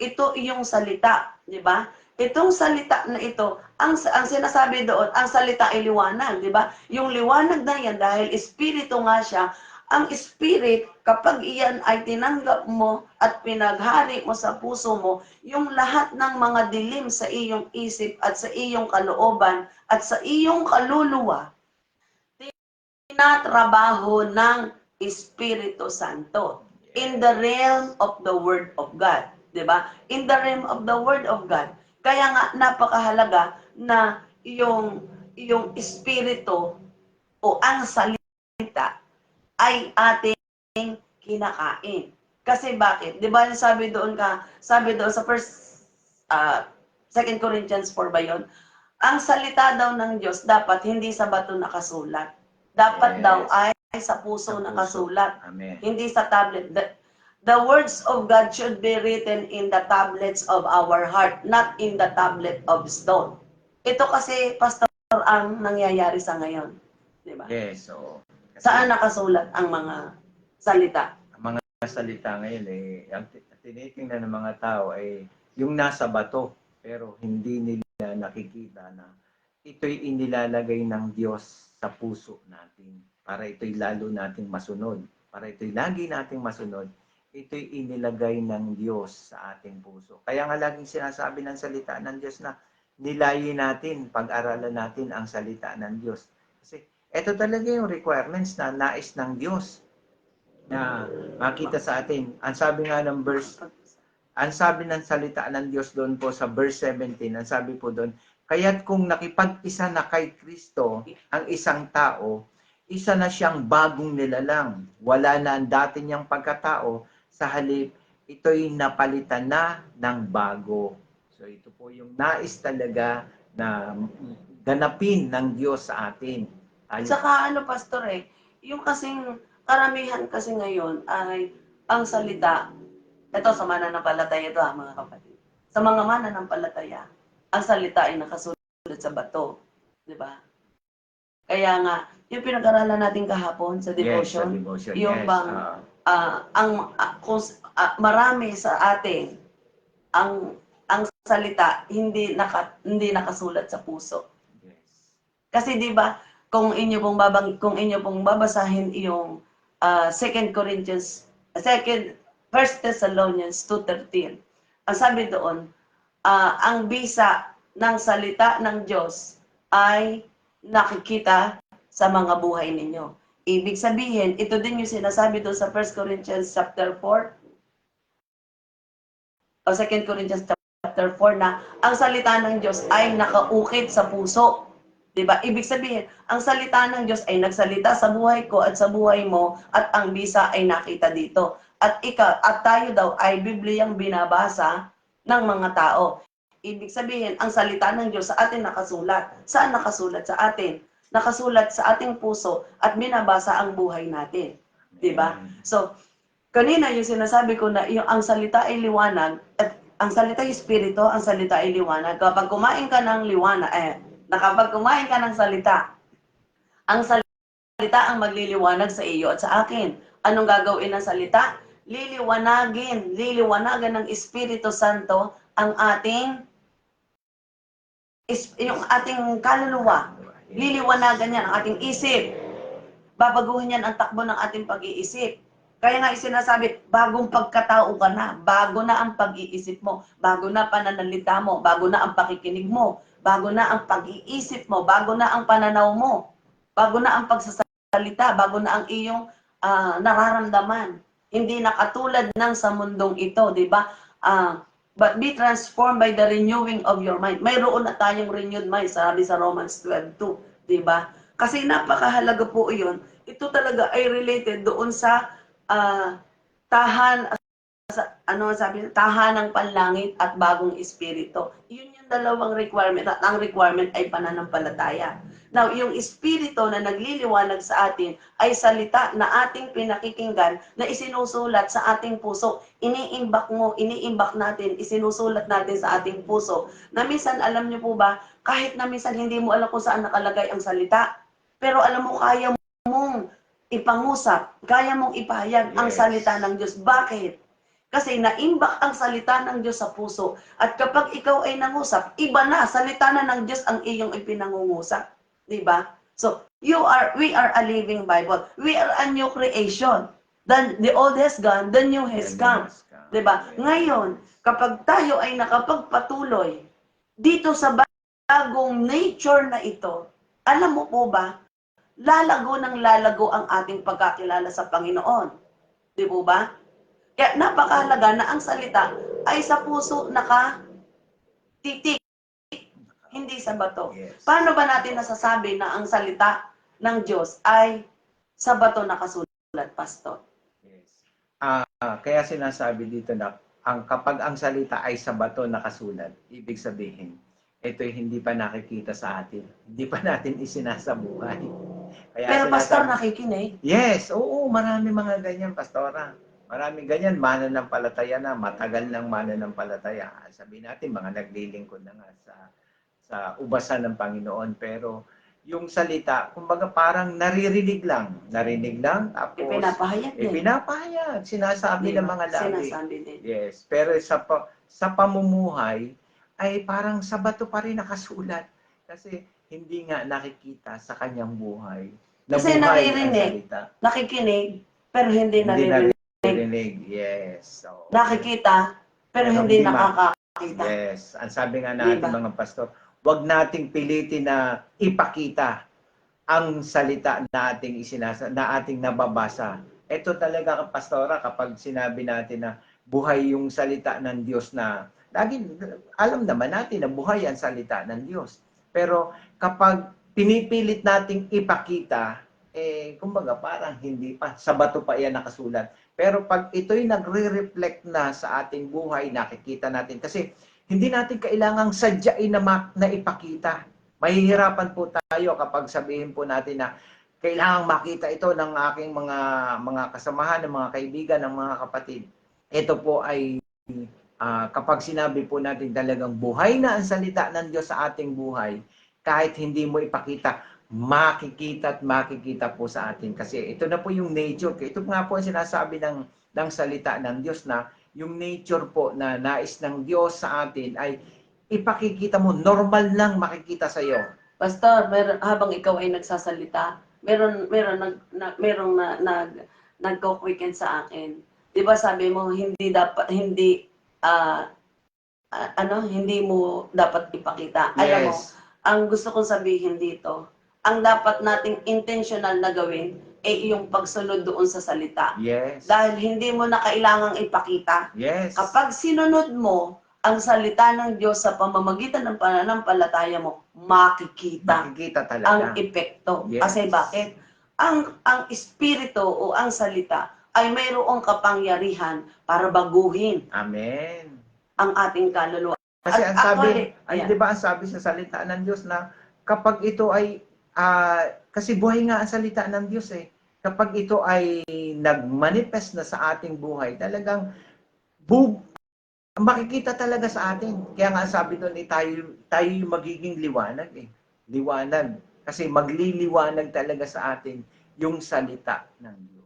ito yung salita, di ba? Itong salita na ito, ang sinasabi doon, ang salita ay liwanag, di ba? Yung liwanag na yan, dahil espiritu nga siya, ang spirit, kapag iyan ay tinanggap mo at pinaghari mo sa puso mo, yung lahat ng mga dilim sa iyong isip at sa iyong kalooban at sa iyong kaluluwa, tinatrabaho ng Espiritu Santo in the realm of the Word of God. Diba? In the realm of the Word of God, Kaya nga napakahalaga na yung espiritu o ang salita ay ating kinakain. Kasi bakit? 'Di ba sabi doon sa first 2 Corinthians 4 ba 'yon? Ang salita daw ng Diyos dapat hindi sa bato nakasulat. Dapat daw ay sa puso nakasulat. Amen. Hindi sa tablet. The words of God should be written in the tablets of our heart, not in the tablet of stone. Ito kasi, Pastor, ang nangyayari sa ngayon. Di ba? Yes, so Saan nakasulat ang mga salita? Ang mga salita ngayon ang tinitingnan ng mga tao ay yung nasa bato, pero hindi nila nakikita na ito'y inilalagay ng Diyos sa puso natin para ito'y lalo nating masunod, para ito'y lagi nating masunod. Ito'y inilagay ng Diyos sa ating puso. Kaya nga laging sinasabi ng salita ng Diyos na nilayin natin, pag-aralan natin ang salita ng Diyos. Kasi ito talaga yung requirements na nais ng Diyos na makita sa atin. Ang sabi ng salita ng Diyos doon po sa verse 17, ang sabi po doon, kaya't kung nakipag-isa na kay Kristo ang isang tao, isa na siyang bagong nilalang. Wala na ang dati niyang pagkatao, sa halip, ito'y napalitan na ng bago. So ito po yung nais talaga na ganapin ng Diyos sa atin. Saka Pastor yung kasing karamihan kasi ngayon ay ang salita, ito sa mananampalataya ito mga kapatid. Sa mga mananampalataya, ang salita ay nakasulat sa bato. Di ba? Kaya nga, yung pinag-aralan natin kahapon sa devotion, yung bang marami sa atin ang salita hindi nakasulat sa puso. Kasi 'di ba, kung inyo pong babasahin yung 2 Corinthians 1 Thessalonians 2:13. Ang sabi doon, ang bisa ng salita ng Diyos ay nakikita sa mga buhay ninyo. Ibig sabihin, ito din yung sinasabi doon sa 1 Corinthians chapter 4 o 2 Corinthians chapter 4 na ang salita ng Diyos ay nakaukit sa puso. Diba? Ibig sabihin, ang salita ng Diyos ay nagsalita sa buhay ko at sa buhay mo at ang bisa ay nakita dito. At tayo daw ay Bibliyang binabasa ng mga tao. Ibig sabihin, ang salita ng Diyos sa atin nakasulat. Saan nakasulat? Sa atin. Nakasulat sa ating puso at binabasa ang buhay natin. Diba? So, kanina yung sinasabi ko na ang salita ay liwanag at ang salita ay espiritu, ang salita ay liwanag. Kapag kumain ka ng liwanag, kapag kumain ka ng salita, ang salita ang magliliwanag sa iyo at sa akin. Anong gagawin ng salita? Liliwanagan ng Espiritu Santo ang yung ating kaluluwa. Liliwanagan yan ang ating isip. Babaguhin yan ang takbo ng ating pag-iisip. Kaya nga sinasabi, bagong pagkatao ka na, bago na ang pag-iisip mo, bago na pananalita mo, bago na ang pakikinig mo, bago na ang pag-iisip mo, bago na ang pananaw mo, bago na ang pagsasalita, bago na ang iyong nararamdaman. Hindi na katulad ng sa mundong ito, di ba? But be transformed by the renewing of your mind. Mayroon na tayong renewed mind, sabi sa Romans 12:2, di ba? Kasi napakahalaga po iyon. Ito talaga ay related doon sa tahanang panlangit at bagong espiritu. Yun yung dalawang requirement at ang requirement ay pananampalataya. Now, yung espiritu na nagliliwanag sa atin ay salita na ating pinakikinggan na isinusulat sa ating puso. Iniimbak natin, isinusulat natin sa ating puso. Na minsan, alam niyo po ba, kahit na minsan hindi mo alam kung saan nakalagay ang salita, pero alam mo, kaya mong ipangusap, kaya mong ipahayag ang salita ng Diyos. Bakit? Kasi naimbak ang salita ng Diyos sa puso. At kapag ikaw ay nangusap, iba na, salita na ng Diyos ang iyong ipinangungusap. Diba? So, we are a living Bible. We are a new creation. The old has gone, the new has come. Diba? Ngayon, kapag tayo ay nakapagpatuloy dito sa bagong nature na ito, alam mo po ba, lalago ang ating pagkakilala sa Panginoon. Di po ba? Kaya napakahalaga na ang salita ay sa puso titik, hindi sa bato. Yes. Paano ba natin nasasabi na ang salita ng Diyos ay sa bato nakasulat, Pastor? Yes. Kaya sinasabi dito na kapag ang salita ay sa bato nakasulat, ibig sabihin, ito'y hindi pa nakikita sa atin. Hindi pa natin isinasabuhay. Kaya Pero Pastor, sinasabi, nakikinig. yes, oo, marami mga ganyan, Pastora. Maraming ganyan, mananampalataya na, matagal ng mananampalataya. Sabihin natin, mga naglilingkod na nga sa ubasan ng Panginoon. Pero yung salita, kumbaga parang naririnig lang. Narinig lang, tapos Ipinapahayag din. ipinapahayag, sinasabi ng Diba? mga labi. Sinasabi din. Yes, pero sa pamumuhay, ay parang sa bato pa rin nakasulat. Kasi hindi nga nakikita sa kanyang buhay. Na Kasi buhay ang naririnig, salita. nakikinig, pero hindi Hindi naririnig. naririnig. Yes. So, Nakikita, pero Pero hindi hindi nakakakita. yes. Ang sabi nga natin Diba? mga pastor, huwag nating pilitin na ipakita ang salita na ating nababasa. Ito talaga, pastora, kapag sinabi natin na buhay yung salita ng Diyos na lagi alam naman natin na buhay ang salita ng Diyos. Pero kapag pinipilit nating ipakita, kumbaga parang hindi pa, sa bato pa yan nakasulat. Pero pag ito'y nagre-reflect na sa ating buhay, nakikita natin. Kasi hindi natin kailangang sadyain na ipakita. Mahihirapan po tayo kapag sabihin po natin na kailangang makita ito ng aking mga kasamahan, ng mga kaibigan, ng mga kapatid. Ito po ay kapag sinabi po natin talagang buhay na ang salita ng Diyos sa ating buhay, kahit hindi mo ipakita, makikita at makikita po sa atin. Kasi ito na po yung nature. Ito nga po ang sinasabi ng salita ng Diyos na yung nature po na nais ng Diyos sa atin ay ipakikita mo, normal lang makikita sa iyo. Pastor, habang ikaw ay nagsasalita, merong nagko-quicken sa akin. 'Di ba sabi mo hindi hindi mo dapat ipakita. Alam mo, Yes. ang gusto kong sabihin dito, ang dapat nating intentional na gawin ay yung pagsunod doon sa salita. Yes. Dahil hindi mo na kailangang ipakita. Yes. Kapag sinunod mo ang salita ng Diyos sa pamamagitan ng pananampalataya mo, makikita Makikita ang talaga. epekto. Yes. Kasi bakit? Ang espiritu o ang salita ay mayroong kapangyarihan para baguhin Amen. ang ating kaluluwa. Kasi At ang sabi, actually, di ba ang sabi sa salita ng Diyos na kapag ito ay, kasi buhay nga ang salita ng Diyos eh. Kapag ito ay nagmanifest na sa ating buhay, talagang makikita talaga sa atin. Kaya nga sabi doon, tayo yung magiging liwanag eh. Liwanag. Kasi magliliwanag talaga sa atin yung salita ng Diyos.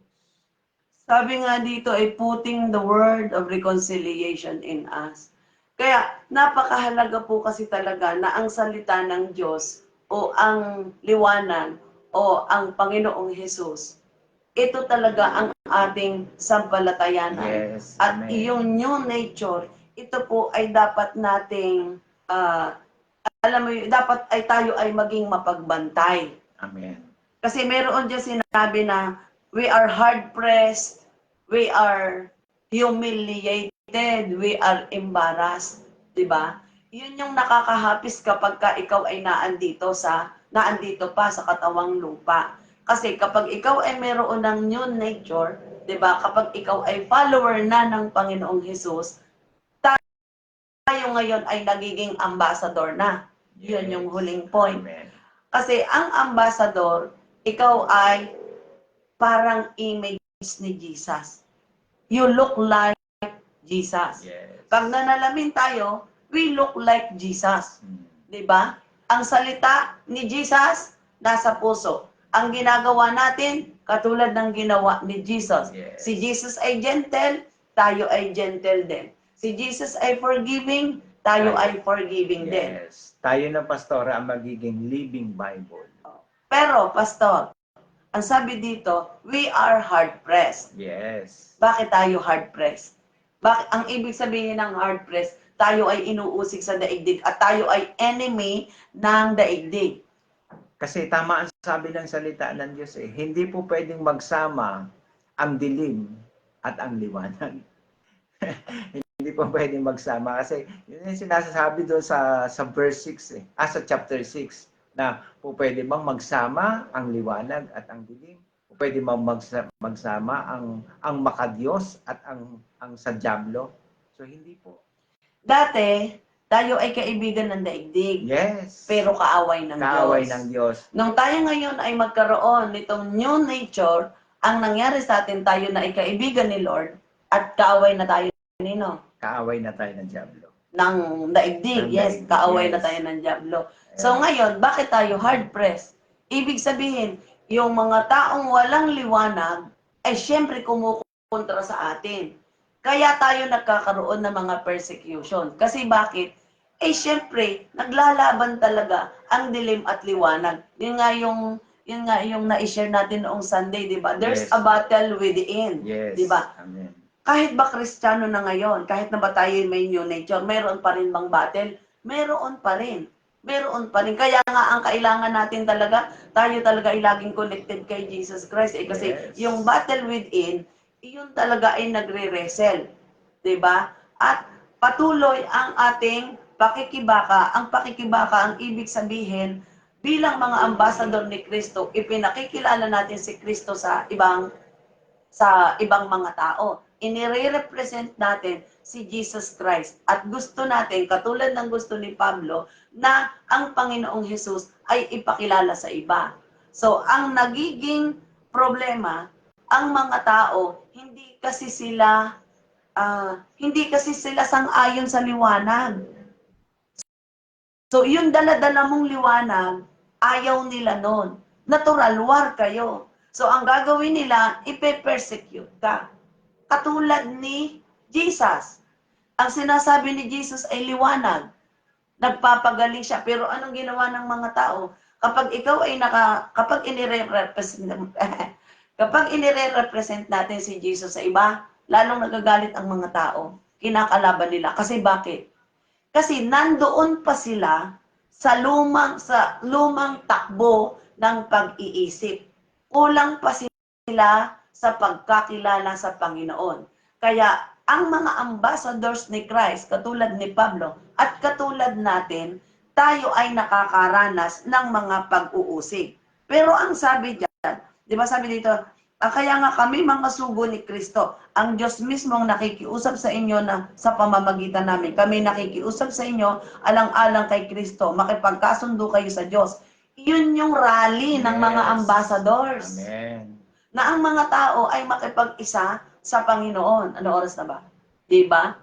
sabi nga dito ay putting the word of reconciliation in us. Kaya napakahalaga po kasi talaga na ang salita ng Diyos o ang liwanag o ang Panginoong Hesus, ito talaga ang ating sampalatayanan. Yes. At Amen. yung new nature, ito po ay dapat nating, alam mo, dapat ay tayo ay maging mapagbantay. Amen. Kasi meron dyan sinabi na we are hard-pressed, we are humiliated, we are embarrassed. Diba? Yun yung nakakahapis kapag ka ikaw ay naandito pa sa katawang lupa. Kasi kapag ikaw ay meron ng new nature, diba? Kapag ikaw ay follower na ng Panginoong Hesus, tayo ngayon ay nagiging ambassador na. Yun yung huling point. Amen. Kasi ang ambassador, ikaw ay parang image ni Jesus. You look like Jesus. Yes. Pag nanalamin tayo, we look like Jesus. Hmm. 'Di ba? Ang salita ni Jesus nasa puso. Ang ginagawa natin katulad ng ginawa ni Jesus. Yes. Si Jesus ay gentle, tayo ay gentle din. Si Jesus ay forgiving, tayo ay forgiving din. Yes. Tayo na pastora ang magiging living Bible. Pero pastor, ang sabi dito, we are hard-pressed. Yes. Bakit tayo hard-pressed? Ang ibig sabihin ng hard-pressed, tayo ay inuusig sa daigdig at tayo ay enemy ng daigdig. Kasi tama ang sabi ng salita ng Diyos eh. Hindi po pwedeng magsama ang dilim at ang liwanag. Hindi po pwedeng magsama kasi yun yung sinasabi doon sa verse 6 sa chapter 6 na po pwede bang magsama ang liwanag at ang dilim? Po pwede bang magsama ang makadiyos at ang sa dyablo? So hindi po. Dati, tayo ay kaibigan ng daigdig. Yes. Pero kaaway ng Kaaway Diyos. ng Diyos. Nung tayo ngayon ay magkaroon nitong new nature, ang nangyari sa atin, tayo na ay kaibigan ni Lord at kaaway na tayo nino? Kaaway na tayo ng dyablo. Ng daigdig, yes. Daigdig, Kaaway yes. na tayo ng dyablo. So ngayon, bakit tayo hard-pressed? Ibig sabihin, yung mga taong walang liwanag ay syempre kumukontra sa atin. Kaya tayo nagkakaroon ng mga persecution. Kasi bakit? Syempre, naglalaban talaga ang dilim at liwanag. Yun nga yung na-share natin noong Sunday, di ba? There's Yes. a battle within. Yes. Di ba? Amen. Kahit ba Kristiyano na ngayon, kahit na ba tayo may new nature, meron pa rin bang battle? Meron pa rin. Meron pa rin. Kaya nga ang kailangan natin talaga, tayo talaga ay laging connected kay Jesus Christ. Kasi Yes. yung battle within, yun talaga ay nagre-wrestle. Diba? At patuloy ang ating pakikibaka. Ang pakikibaka, ang ibig sabihin, bilang mga ambasador ni Kristo, ipinakikilala natin si Kristo sa ibang mga tao. Inire-represent natin si Jesus Christ. At gusto natin, katulad ng gusto ni Pablo, na ang Panginoong Jesus ay ipakilala sa iba. So, ang nagiging problema, ang mga tao, hindi kasi sila sang-ayon sa liwanag. So, yung dala-dala mong liwanag, ayaw nila nun. Natural war kayo. So, ang gagawin nila, ipe-persecute ka. Katulad ni Jesus. Ang sinasabi ni Jesus ay liwanag. Nagpapagaling siya. Pero anong ginawa ng mga tao? Kapag ikaw ay kapag inire-represent natin si Jesus sa iba, lalong nagagalit ang mga tao. Kinakalaban nila. Kasi bakit? Kasi nandoon pa sila sa lumang takbo ng pag-iisip. Kulang pa sila sa pagkakilala sa Panginoon. Kaya ang mga ambassadors ni Christ, katulad ni Pablo at katulad natin, tayo ay nakakaranas ng mga pag-uusig. Pero ang sabi diyan, di ba sabi dito, kaya nga kami mga sugo ni Kristo, ang Diyos mismo ang nakikiusap sa inyo na sa pamamagitan namin. Kami nakikiusap sa inyo alang-alang kay Kristo, makipagkasundo kayo sa Diyos. Yun yung rally ng mga ambassadors. Amen. Na ang mga tao ay makipag-isa sa Panginoon. Ano oras na ba? Di ba?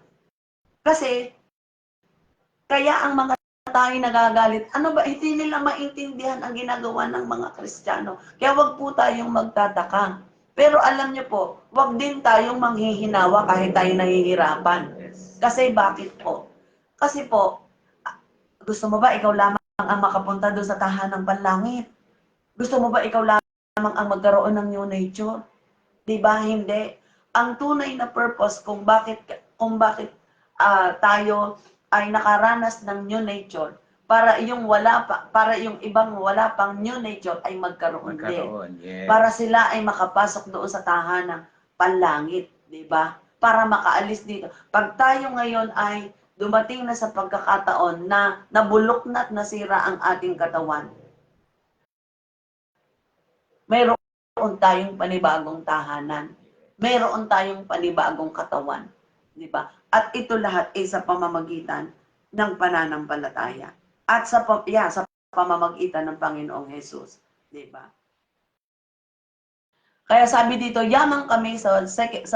Kasi, kaya ang mga tao nagagalit, ano ba, hindi nila maintindihan ang ginagawa ng mga Kristiyano. Kaya wag po tayong magtataka. Pero alam niyo po, wag din tayong manghihinawa kahit tayo nahihirapan. Kasi bakit po? Kasi po, gusto mo ba ikaw lamang ang makapunta doon sa tahanang panlangit? Gusto mo ba ikaw lamang ang magkaroon ng new nature? Di ba? Hindi. Ang tunay na purpose kung bakit tayo ay nakaranas ng new nature para yung ibang wala pang new nature ay magkaroon din. Yes. Para sila ay makapasok doon sa tahanang panlangit, di ba? Para makaalis dito. Pag tayo ngayon ay dumating na sa pagkakataon na nabulok na at nasira ang ating katawan, mayroon tayong panibagong tahanan. Mayroon tayong panibagong katawan. Di ba? At ito lahat ay sa pamamagitan ng pananampalataya. At sa pamamagitan ng Panginoong Jesus. Di ba? Kaya sabi dito, yamang kami sa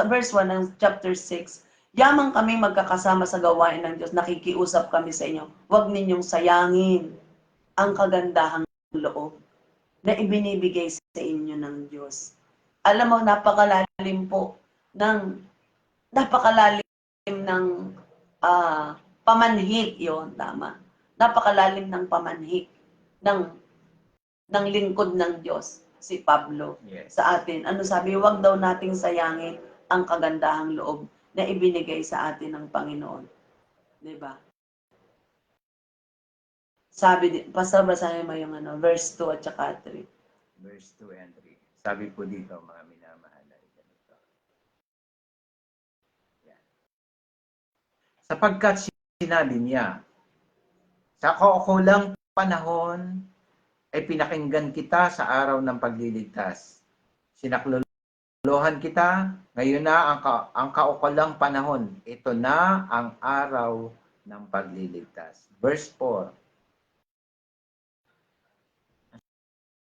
verse 1 ng chapter 6, yamang kami magkakasama sa gawain ng Diyos, nakikiusap kami sa inyo. Huwag ninyong sayangin ang kagandahang loob na ibinibigay sa inyo ng Diyos. Alam mo, napakalalim ng pamanhik yon, tama. Napakalalim ng pamanhik ng lingkod ng Diyos, si Pablo, sa atin. Ano sabi? Huwag daw nating sayangin ang kagandahang loob na ibinigay sa atin ng Panginoon. Diba? Sabi, Pastor, basahin mo yung verse 2 at saka 3. Verse 2 and 3. Sabi po dito, mga minamahal ay ganito. Yan. Sapagkat sinabi niya, sa kaukulang panahon ay pinakinggan kita sa araw ng pagliligtas. Sinaklolohan kita, ngayon na ang kaukulang panahon. Ito na ang araw ng pagliligtas. Verse 4.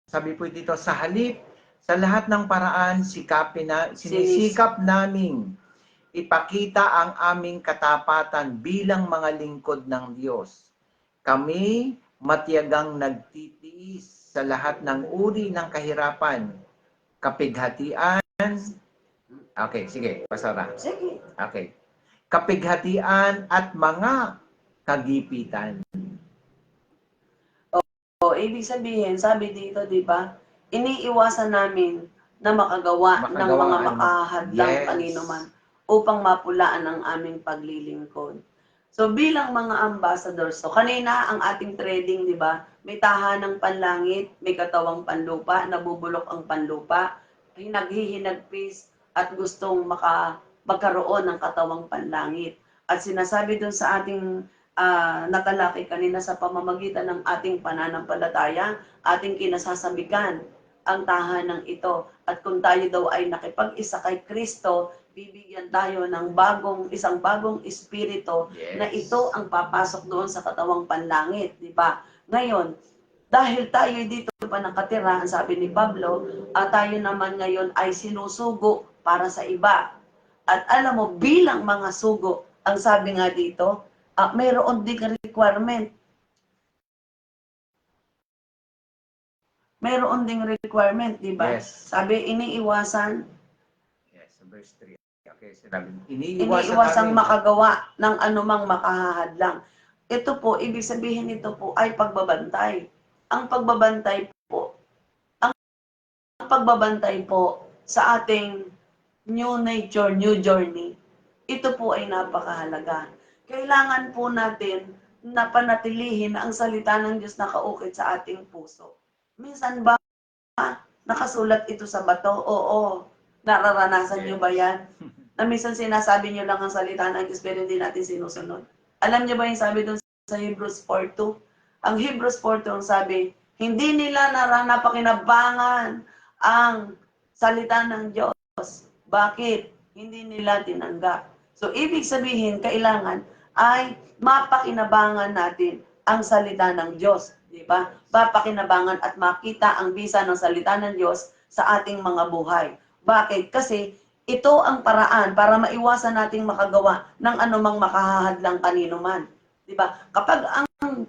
Sabi po dito, sa halip, sa lahat ng paraan, sinisikap naming ipakita ang aming katapatan bilang mga lingkod ng Diyos. Kami matiyagang nagtitiis sa lahat ng uri ng kahirapan, kapighatian. Okay, sige, pasara. Sige. Okay. Kapighatian at mga kagipitan. O, ibig sabihin, sabi dito, di ba, iniiwasan namin na makagawa ng mga makahadlang kanino man upang mapulaan ang aming paglilingkod. So bilang mga ambassadors, so kanina ang ating trading, di ba, may tahanang panlangit, may katawang panlupa, nabubulok ang panlupa, hinaghihinagpis at gustong magkaroon ng katawang panlangit. At sinasabi dun sa ating nakalaki kanina sa pamamagitan ng ating pananampalataya, ating kinasasabikan ang tahanang ito. At kung tayo daw ay nakipag-isa kay Kristo, bibigyan tayo ng isang bagong espiritu na ito ang papasok doon sa katawang panlangit, di ba? Ngayon, dahil tayo dito pa nakatira, ang sabi ni Pablo, tayo naman ngayon ay sinusugo para sa iba. At alam mo, bilang mga sugo, ang sabi nga dito, mayroon ding requirement. Mayroon ding requirement, di ba? Yes. Sabi, iniiwasan. Yes, verse 3. Okay, sinabi, Iniiwasang makagawa ng anumang makahahadlang. Ito po, ibig sabihin nito po ay pagbabantay. Ang pagbabantay po sa ating new nature, new journey, ito po ay napakahalaga. Kailangan po natin na panatilihin ang salita ng Diyos na kaukit sa ating puso. Minsan ba nakasulat ito sa bato? Oo. Nararanasan niyo ba yan? Na minsan sinasabi niyo lang ang salita ng Diyos pero hindi natin sinusunod. Alam niyo ba yung sabi doon sa Hebrews 4:2? Ang Hebrews 4:2 ang sabi, hindi nila napakinabangan ang salita ng Diyos. Bakit? Hindi nila tinanggap. So, ibig sabihin, kailangan ay mapakinabangan natin ang salita ng Diyos. Di ba? Mapakinabangan at makita ang bisa ng salita ng Diyos sa ating mga buhay. Bakit? Kasi ito ang paraan para maiwasan nating makagawa ng anumang makahahadlang kanino man. 'Di ba? Kapag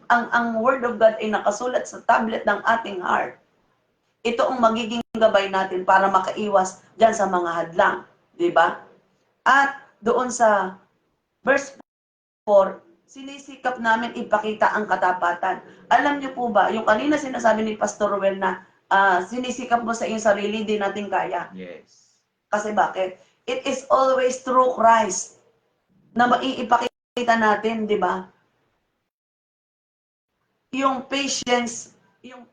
ang Word of God ay nakasulat sa tablet ng ating heart, ito ang magiging gabay natin para makaiwas diyan sa mga hadlang, 'di ba? At doon sa verse 4, sinisikap namin ipakita ang katapatan. Alam niyo po ba, yung kanina sinasabi ni Pastor Ruel na sinisikap mo sa iyong sarili, di natin kaya. Yes. Kasi bakit? It is always through Christ na maiipakita natin, di ba? Yung patience, yung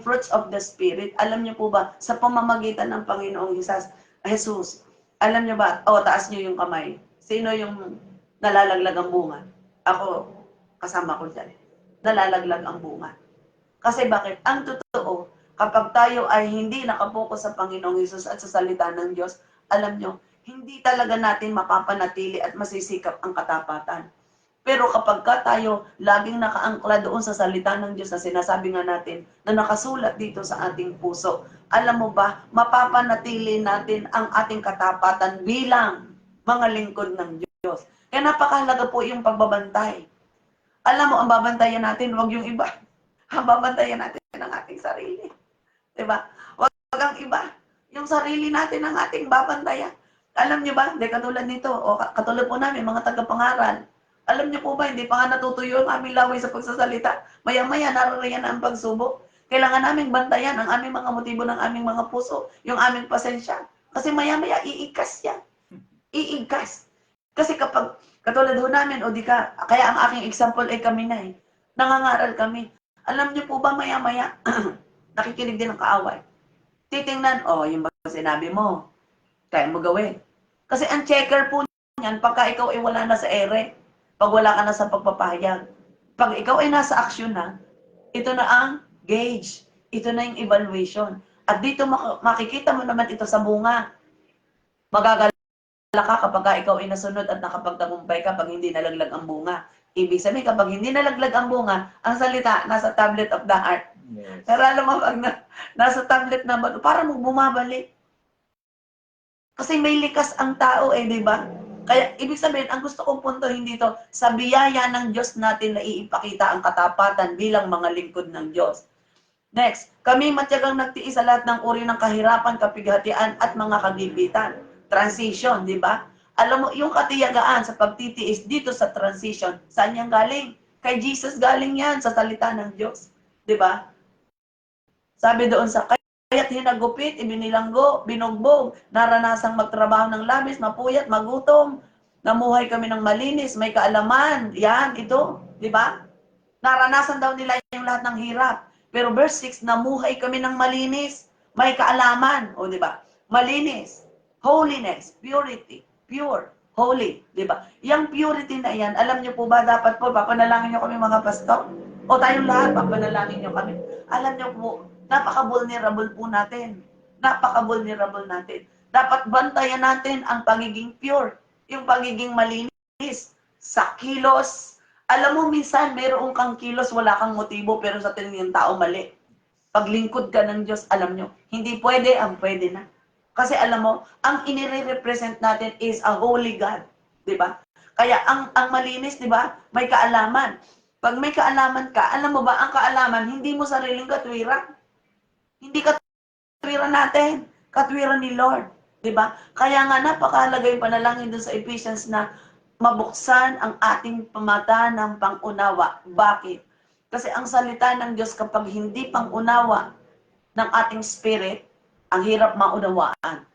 fruits of the Spirit, alam niyo po ba, sa pamamagitan ng Panginoong Jesus, alam niyo ba, taas niyo yung kamay. Sino yung nalalaglag ang bunga? Ako, kasama ko dyan. Nalalaglag ang bunga. Kasi bakit? Ang totoo, kapag tayo ay hindi nakapokus sa Panginoong Jesus at sa salita ng Diyos, alam nyo, hindi talaga natin mapapanatili at masisikap ang katapatan. Pero kapag tayo laging nakaangkla doon sa salita ng Diyos na sinasabi nga natin na nakasulat dito sa ating puso, alam mo ba, mapapanatili natin ang ating katapatan bilang mga lingkod ng Diyos. Kaya napakahalaga po yung pagbabantay. Alam mo, ang babantayan natin, huwag yung iba. Ang babantayan natin ang ating sarili. Diba? Huwag ang iba. Yung sarili natin ang ating babantayan. Alam nyo ba, hindi katulad nito, o katulad po namin, mga tagapangaral. Alam nyo po ba, hindi pa nga natutuyo ang aming laway sa pagsasalita. Maya-maya, nararayan ang pagsubok. Kailangan namin bantayan ang aming mga motibo ng aming mga puso, yung aming pasensya. Kasi maya-maya, iikas yan. Iigas. Kasi kapag, katulad ho namin, kaya ang aking example ay kami na nangangaral kami. Alam niyo po ba maya-maya, nakikinig din ng kaaway. Titingnan, yung ba sinabi mo, kaya mo gawin. Kasi ang checker po niyan, pagka ikaw ay wala na sa ere, Pag wala ka na sa pagpapahayag. Pag ikaw ay nasa aksyon na, ito na ang gauge. Ito na yung evaluation. At dito makikita mo naman ito sa bunga. Magagala ka kapag ikaw ay nasunod at nakapagtagumpay ka pag hindi nalaglag ang bunga. Ibig sabihin, kapag hindi nalaglag ang bunga, ang salita nasa tablet of the heart. Yes. Pero alam mo, pag nasa tablet naman, parang bumabalik. Kasi may likas ang tao di ba? Kaya, ibig sabihin, ang gusto kong puntohin dito, sa biyaya ng Diyos natin na iipakita ang katapatan bilang mga lingkod ng Diyos. Next, kami matyagang nagtiis sa lahat ng uri ng kahirapan, kapighatian, at mga kagipitan. Transition, di ba? Alam mo, yung katiyagaan sa pagtitiis dito sa transition, saan yan galing? Kay Jesus galing yan sa salita ng Diyos. Di ba? Sabi doon sa kaya't hinagupit, ibinilanggo, binugbog, naranasang magtrabaho ng labis, mapuyat, magutom, namuhay kami ng malinis, may kaalaman. Yan, ito, di ba? Naranasan daw nila yung lahat ng hirap. Pero verse 6, namuhay kami ng malinis, may kaalaman, o di ba? Malinis, holiness, purity, pure, holy, di ba? Yung purity na yan, alam niyo po ba, dapat po, papanalangin niyo kami mga pastor? O tayong lahat, papanalangin niyo kami. Alam niyo po, napaka-vulnerable po natin. Napaka-vulnerable natin. Dapat bantayan natin ang pagiging pure, yung pagiging malinis, sa kilos. Alam mo, minsan, mayroong kang kilos, wala kang motibo, pero sa tingin ng tao, mali. Paglingkod ka ng Diyos, alam nyo, hindi pwede, ang pwede na. Kasi alam mo, ang inire-represent natin is a holy God. Di ba? Kaya ang malinis, di ba? May kaalaman. Pag may kaalaman ka, alam mo ba, ang kaalaman, hindi mo sariling katwiran. Hindi katwiran natin. Katwiran ni Lord. Di ba? Kaya nga napakahalaga yung panalangin dun sa Ephesians na mabuksan ang ating mata ng pangunawa. Bakit? Kasi ang salita ng Diyos kapag hindi pangunawa ng ating spirit, ang hirap maunawaan.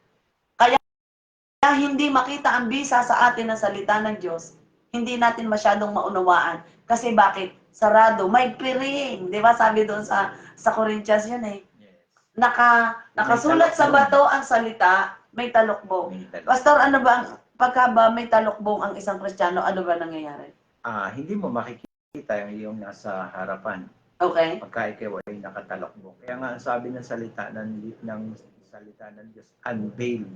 Kaya hindi makita ang bisa sa atin ng salita ng Diyos, hindi natin masyadong maunawaan. Kasi bakit? Sarado, may piring. Di ba? Sabi doon sa Corinthians yun nakasulat sa bato ang salita, may talukbong. Pastor, ano ba pagka ba may talukbong ang isang Kristiyano, ano ba nangyayari? Hindi mo makikita yung nasa harapan. Okay. Pagka ikaw ay nakatalokbong. Kaya nga ang sabi ng salita ng salita ng Diyos, unveil.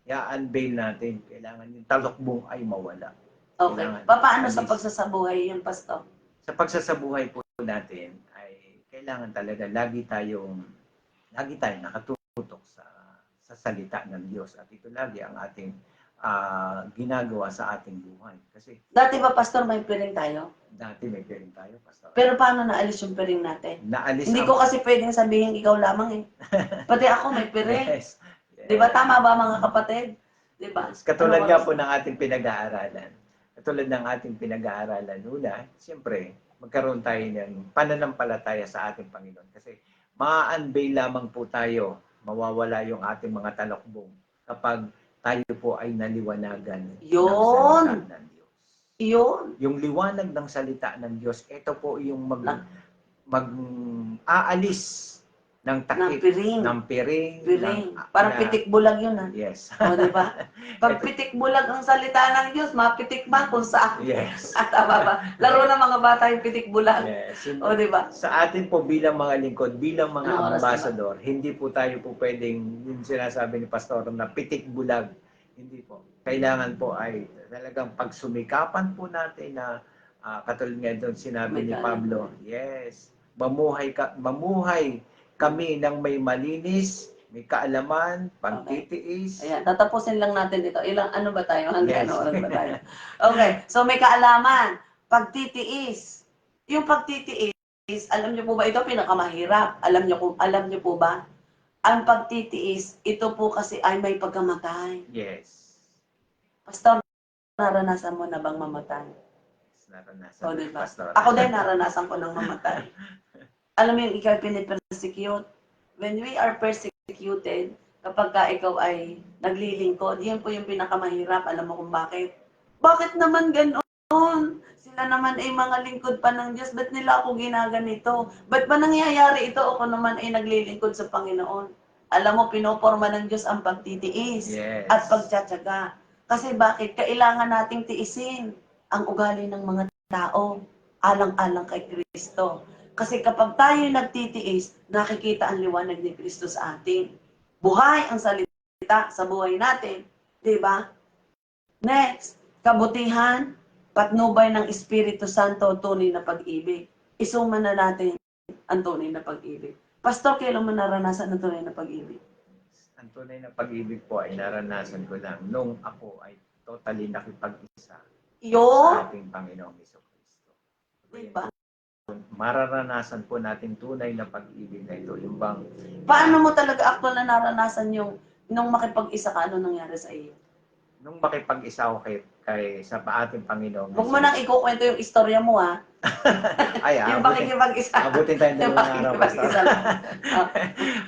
I-unveil natin. Kailangan yung talokbong ay mawala. Okay. Paano sa pagsasabuhay yun, Pastor? Sa pagsasabuhay po natin ay kailangan talaga lagi tayong nakatutok sa salita ng Diyos. At ito lagi ang ating ginagawa sa ating buhay. Kasi dati ba, Pastor, may piring tayo? Dati may piring tayo, Pastor. Pero paano naalis yung piring natin? Naalis Hindi ko kasi pwedeng sabihin ikaw lamang Pati ako may piring. Yes. Di ba? Tama ba mga kapatid? Di ba? Yes. Katulad nga po ng ating pinag-aaralan. Katulad ng ating pinag-aaralan. Una, siyempre, magkaroon tayo ng pananampalataya sa ating Panginoon. Kasi ma-unveil lamang po tayo, mawawala yung ating mga talokbong kapag tayo po ay naliwanagan ng salita ng Diyos. Yung liwanag ng salita ng Diyos, ito po yung mag-aalis ng takip, ng piring. Parang pitik bulag yun Yes. O, di ba? Pag pitik bulag ang salita ng Diyos, mapitik man kung saan. Yes. Tama ba? Laro ng mga bata yung pitik bulag. Yes. O, di ba? Sa atin po bilang mga lingkod, bilang mga ambassador, hindi po tayo po pwedeng, yung sinasabi ni Pastor, na pitik bulag. Hindi po. Kailangan po ay talagang pagsumikapan po natin na katulad nga doon sinabi ni Pablo, yes, mamuhay kami ng may malinis, may kaalaman, pagtitiis. Ayan, tatapusin lang natin dito. Ano ba tayo? Hanggang ano oras ba tayo? Okay, so may kaalaman, pagtitiis. Yung pagtitiis, alam niyo po ba ito pinakamahirap? Alam niyo po ba? Ang pagtitiis, ito po kasi ay may pagkamatay. Yes. Pastor, naranasan mo na bang mamatay? Yes, naranasan. Diba? Ako din naranasan ko ng mamatay. Alam mo yung ikaw pinipersecute. When we are persecuted, kapag ikaw ay naglilingkod, yan po yung pinakamahirap. Alam mo kung bakit? Bakit naman ganoon? Sila naman ay mga lingkod pa ng Diyos. Ba't nila ako ginaganito? Ba't ba nangyayari ito? Ako naman ay naglilingkod sa Panginoon. Alam mo, pinoporma ng Diyos ang pagtitiis at pagtsatsaga. Kasi bakit? Kailangan nating tiisin ang ugali ng mga tao, alang-alang kay Kristo. Kasi kapag tayo nagtitiis, nakikita ang liwanag ni Kristo sa atin. Buhay ang salita sa buhay natin. Di ba? Next, kabutihan, patnubay ng Espiritu Santo, tunay na pag-ibig. Isuma na natin ang tunay na pag-ibig. Pastor, kailan mo naranasan ang tunay na pag-ibig? Ang tunay na pag-ibig po ay naranasan ko lang nung ako ay totally nakipag-isa sa Yo, ating Panginoong Jesucristo. di ba? Mararanasan po natin tunay na pag-ibig na ito. Yung bang, Paano mo talaga actual na naranasan yung nung makipag-isa ka, ano nangyari sa iyo? nung makipag-isa ako sa ating Panginoong Huwag mo nang ikukwento yung istorya mo, ha? Ay, Yung abutin, pakikipag-isa. abutin tayo ng Yung dalawang araw. pakikipag-isa lang.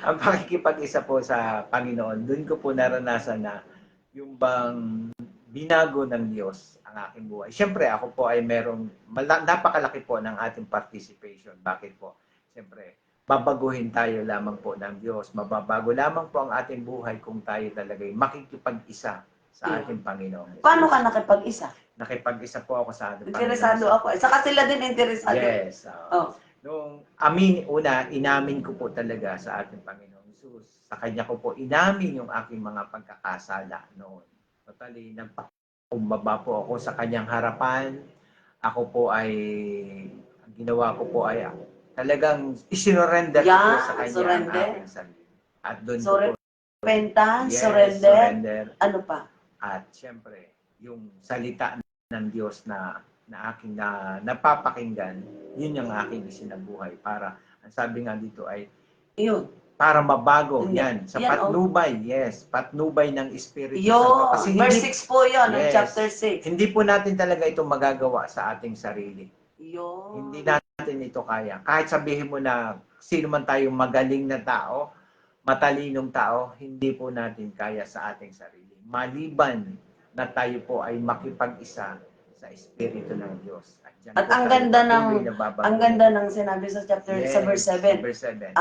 Ang pakikipag-isa po sa Panginoon, doon ko po naranasan na yung bang binago ng Diyos ang aking buhay. Siyempre, ako po ay napakalaki po ng ating participation. Bakit po? Siyempre, babaguhin tayo lamang po ng Diyos. Mababago lamang po ang ating buhay kung tayo talaga'y makikipag-isa sa ating Panginoon. Paano ka nakipag-isa? Nakipag-isa po ako sa ating Interesado ako. Saka sila din interesado. Yes. Oh. Nung inamin ko po talaga sa ating Panginoong Jesus. Sa Kanya ko po inamin yung aking mga pagkakasala noon. Totally, nagpakumbaba po ako sa Kanyang harapan. Ako po ay, ang ginawa ko po ay talagang isinurrender ko po sa Kanya ang aking sarili. At doon ko po, repentance, yes, surrender. Ano pa? At siyempre, yung salita ng Diyos na aking napapakinggan, yun yung aking isinabuhay para, ang sabi nga dito ay, yun, para mabago, yan, sa yan, patnubay, yes, patnubay ng Espiritu Santo. Kasi verse 6 po yun, yes, chapter 6. Hindi po natin talaga ito magagawa sa ating sarili. Yun. Hindi natin ito kaya. Kahit sabihin mo na sino man tayong magaling na tao, matalinong tao, hindi po natin kaya sa ating sarili. Maliban na tayo po ay makipag-isa sa Espiritu ng Diyos. At ang ganda ng sinabi sa chapter sa verse 7.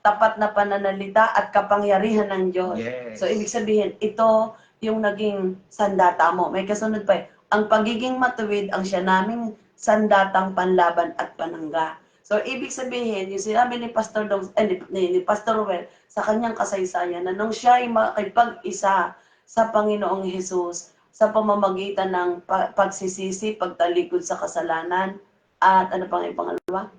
Tapat na pananalita at kapangyarihan ng Diyos. Yes. So ibig sabihin, ito yung naging sandata mo. May kasunod pa eh. Ang pagiging matuwid ang siya naming sandatang panlaban at panangga. So ibig sabihin, yung sinabi ni Pastor ni Pastor Ruel sa kanyang kasaysayan na nung siya ay makipag-isa sa Panginoong Hesus sa pamamagitan ng pagsisisi, pagtalikod sa kasalanan, at ano pang yung pangalawa?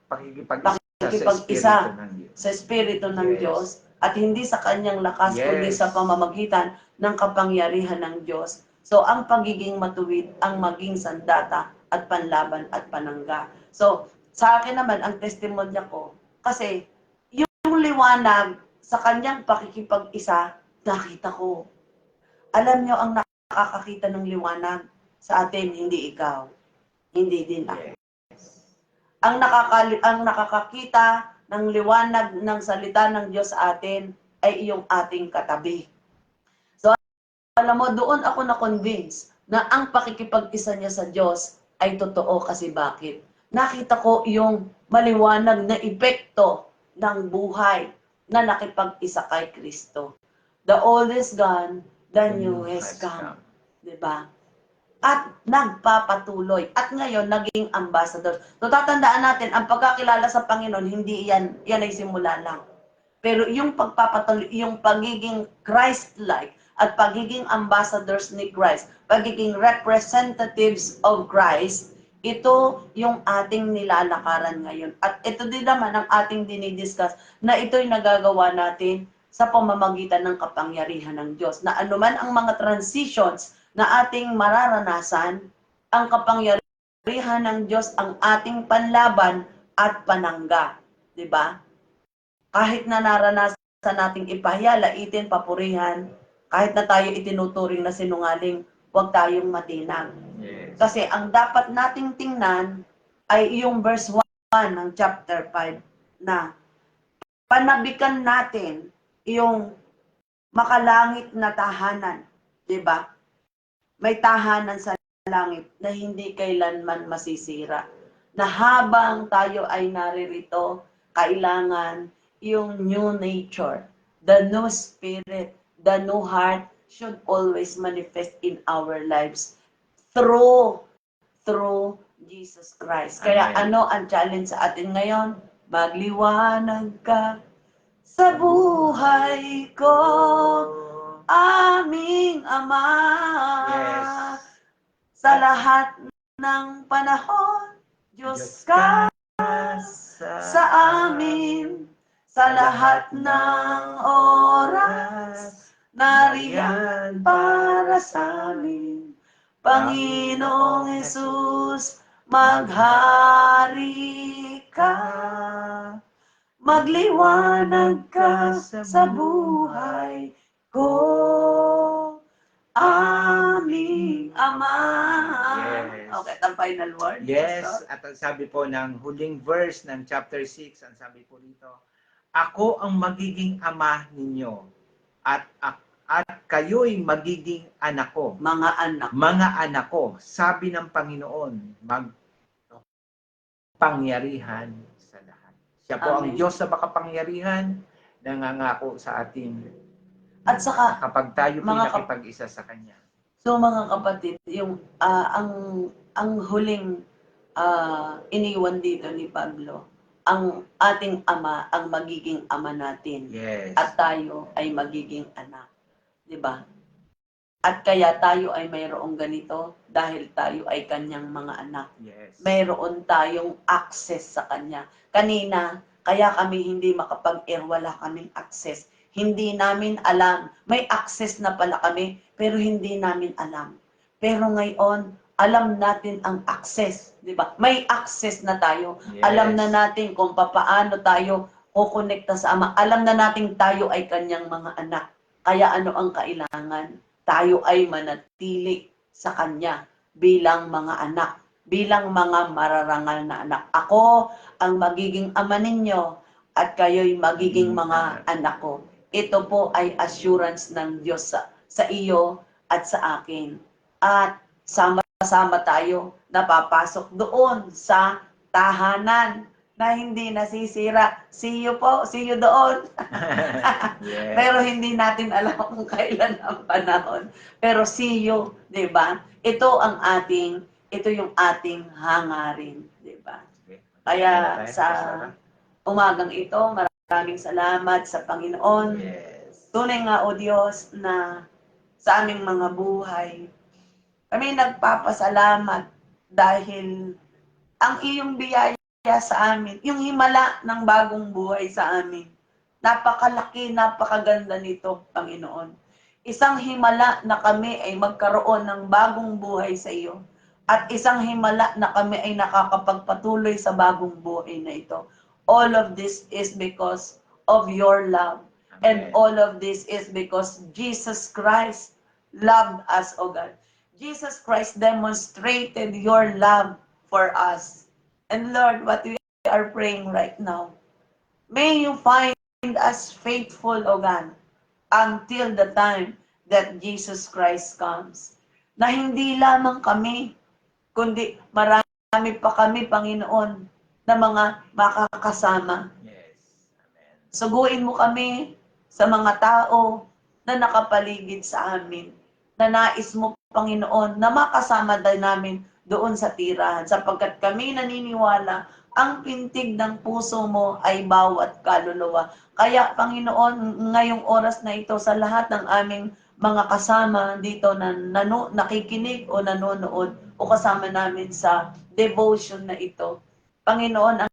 Pakikipag-isa sa Espiritu ng Diyos, at hindi sa kanyang lakas, kundi sa pamamagitan ng kapangyarihan ng Diyos. So, ang pagiging matuwid, ang maging sandata at panlaban at panangga. So, sa akin naman, ang testimonya ko, kasi yung liwanag sa kanyang pakikipag-isa, nakita ko. Alam nyo, ang nakakakita ng liwanag sa atin, hindi ikaw. Hindi din ako. Ang nakakakita ng liwanag ng salita ng Diyos sa atin ay iyong ating katabi. So, alam mo, doon ako na-convince na ang pakikipag-isa niya sa Diyos ay totoo kasi bakit? Nakita ko yung maliwanag na epekto ng buhay na nakipag-isa kay Kristo. The old is gone, the new has come. Diba? At nagpapatuloy. At ngayon, naging ambassador. So, tatandaan natin, ang pagkakilala sa Panginoon, hindi yan ay simula lang. Pero yung pagpapatuloy, yung pagiging Christ-like at pagiging ambassadors ni Christ, pagiging representatives of Christ, ito yung ating nilalakaran ngayon. At ito din naman ang ating dinidiscuss na ito'y nagagawa natin sa pamamagitan ng kapangyarihan ng Diyos. Na anuman ang mga transitions na ating mararanasan, ang kapangyarihan ng Diyos ang ating panlaban at panangga. Diba? Kahit na naranasan nating ipahiya, laitin, papurihan, kahit na tayo itinuturing na sinungaling, huwag tayong matinag. Yes. Kasi ang dapat nating tingnan ay yung verse 1 ng chapter 5 na panabikan natin yung makalangit na tahanan. Diba? May tahanan sa langit na hindi kailanman masisira. Na habang tayo ay naririto, kailangan yung new nature, the new spirit, the new heart should always manifest in our lives through through Jesus Christ. Kaya Amen. ano ang challenge sa atin ngayon? Magliwanag ka sa buhay ko, aming Ama. Yes. Sa lahat ng panahon, Diyos ka sa amin. Sa lahat ng oras, nariyan para sa amin. Panginoong Jesus, maghari ka. Magliwanag ka sa buhay ko, aming Ama. Yes. Okay, ang final word. Yes, Pastor? at ang sabi po ng huling verse ng chapter 6, ang sabi po dito, ako ang magiging ama ninyo at kayo'y magiging anak ko. Mga anak. Mga anak ko, sabi ng Panginoon, magpangyarihan sa lahat. Siya po ang Amen. Diyos na makapangyarihan, nangangako sa atin. At saka, kapag tayo mga pinakipag-isa sa Kanya. So mga kapatid, yung ang huling iniwan dito ni Pablo, ang ating ama ang magiging ama natin. Yes. At tayo ay magiging anak, 'di ba? At kaya tayo ay mayroong ganito dahil tayo ay kanyang mga anak. Yes. Mayroon tayong access sa kanya. Kanina, kaya kami hindi makapag-air, wala kaming access. Hindi namin alam. May access na pala kami, pero hindi namin alam. Pero ngayon, alam natin ang access, di ba? May access na tayo. Yes. Alam na natin kung paano tayo kukonekta sa Ama. Alam na natin tayo ay kanyang mga anak. Kaya ano ang kailangan? Tayo ay manatili sa kanya bilang mga anak, bilang mga mararangal na anak. Ako ang magiging ama ninyo at kayo'y magiging mga anak ko. Ito po ay assurance ng Diyos sa iyo at sa akin. At sama-sama tayo napapasok doon sa tahanan na hindi nasisira. See you po, see you doon. Yes. Pero hindi natin alam kung kailan ang panahon. Pero see you, 'di ba? Ito yung ating hangarin, 'di ba? Kaya sa umagang ito, maraming salamat sa Panginoon. Yes. Tunay nga, O Diyos, na sa aming mga buhay, kami nagpapasalamat dahil ang iyong biyaya sa amin, yung himala ng bagong buhay sa amin, napakalaki, napakaganda nito, Panginoon. Isang himala na kami ay magkaroon ng bagong buhay sa iyo. At isang himala na kami ay nakakapagpatuloy sa bagong buhay na ito. All of this is because of your love. And all of this is because Jesus Christ loved us, O God. Jesus Christ demonstrated your love for us. And Lord, what we are praying right now, may you find us faithful, O God, until the time that Jesus Christ comes. Na hindi lamang kami, kundi marami pa kami, Panginoon, na mga makakasama. Yes. Amen. Suguin mo kami sa mga tao na nakapaligid sa amin, na nais mo, Panginoon, na makasama din namin doon sa tirahan, sapagkat kami naniniwala ang pintig ng puso mo ay bawat kaluluwa. Kaya, Panginoon, ngayong oras na ito, sa lahat ng aming mga kasama dito na nakikinig o nanonood o kasama namin sa devotion na ito, Panginoon,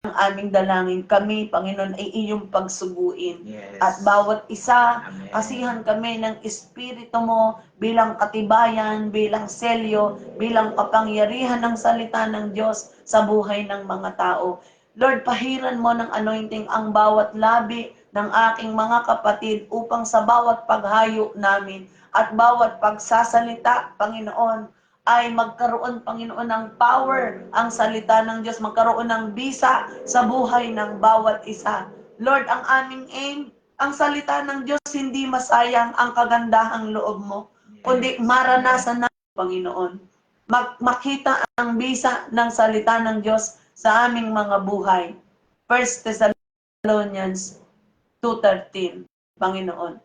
ang aming dalangin, kami, Panginoon, ay iyong pagsuguin. Yes. At bawat isa, Amen. kasihan kami ng Espiritu mo bilang katibayan, bilang selyo, bilang kapangyarihan ng salita ng Diyos sa buhay ng mga tao. Lord, pahiran mo ng anointing ang bawat labi ng aking mga kapatid upang sa bawat paghayo namin at bawat pagsasalita, Panginoon, ay magkaroon, Panginoon, ng power ang salita ng Diyos, magkaroon ng bisa sa buhay ng bawat isa. Lord, ang aming aim, ang salita ng Diyos, hindi masayang ang kagandahang loob mo, kundi maranasan na, Panginoon. Makita ang bisa ng salita ng Diyos sa aming mga buhay. 1 Thessalonians 2:13, Panginoon,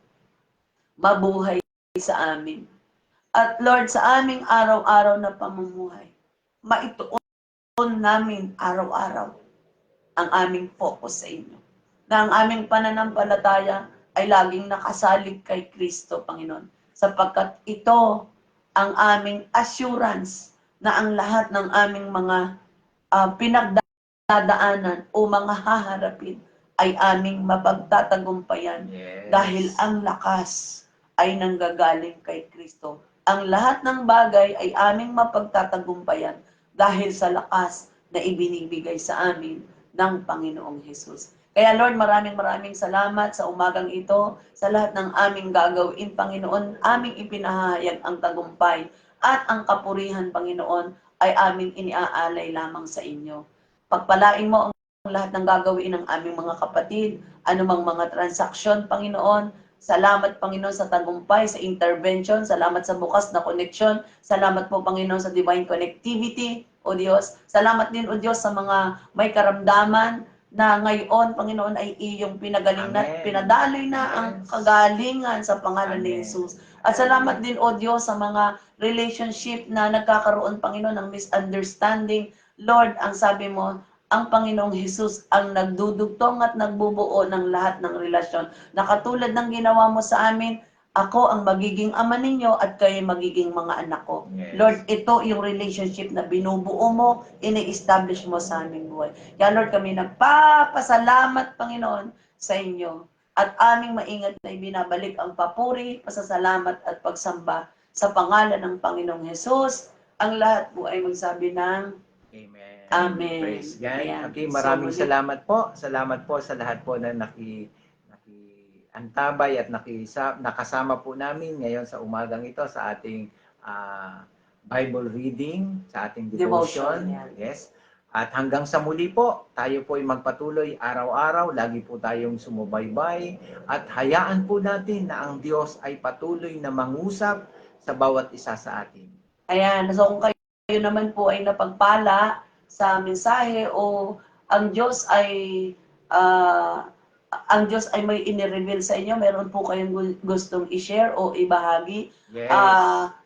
mabuhay sa amin. At Lord, sa aming araw-araw na pamumuhay, maituon namin araw-araw ang aming focus sa inyo. Na ang aming pananampalataya ay laging nakasalig kay Kristo, Panginoon. Sapagkat ito ang aming assurance na ang lahat ng aming mga pinagdadaanan o mga haharapin ay aming mapagtatagumpayan. Yes. Dahil ang lakas ay nanggagaling kay Kristo. Ang lahat ng bagay ay aming mapagtatagumpayan dahil sa lakas na ibinibigay sa amin ng Panginoong Hesus. Kaya Lord, maraming salamat sa umagang ito, sa lahat ng aming gagawin, Panginoon, aming ipinahayag ang tagumpay at ang kapurihan, Panginoon, ay aming iniaalay lamang sa inyo. Pagpalain mo ang lahat ng gagawin ng aming mga kapatid, anumang mga transaksyon, Panginoon. Salamat, Panginoon, sa tagumpay, sa intervention. Salamat sa bukas na connection. Salamat po, Panginoon, sa divine connectivity, O Diyos. Salamat din, O Diyos, sa mga may karamdaman na ngayon, Panginoon, ay iyong pinagaling na, Amen. pinadaloy na ang Yes. kagalingan sa pangalan ni Amen. Jesus. At salamat din, O Diyos, sa mga relationship na nagkakaroon, Panginoon, ng misunderstanding. Lord, ang sabi mo, ang Panginoong Jesus ang nagdudugtong at nagbubuo ng lahat ng relasyon. Na katulad ng ginawa mo sa amin, ako ang magiging ama ninyo at kayo magiging mga anak ko. Yes. Lord, ito yung relationship na binubuo mo, ini-establish mo sa aming buhay. Kaya Lord, kami nagpapasalamat, Panginoon, sa inyo. At aming maingat na ibinabalik ang papuri, pasasalamat at pagsamba sa pangalan ng Panginoong Jesus. Ang lahat po ay magsabi ng Amen. Amen. Praise God. Ayan. Okay, So, maraming muli- salamat po. Salamat po sa lahat po na antabay at nakasama po namin ngayon sa umagang ito sa ating Bible reading, sa ating devotion. Devotion, yan. Yes. At hanggang sa muli po, tayo po ay magpatuloy araw-araw, lagi po tayong sumubaybay at hayaan po natin na ang Diyos ay patuloy na mangusap sa bawat isa sa atin. Ayan, so kung kayo naman po ay napagpala sa mensahe o ang Diyos ay may inireveal sa inyo, meron po kayong gustong i-share o ibahagi. Yes.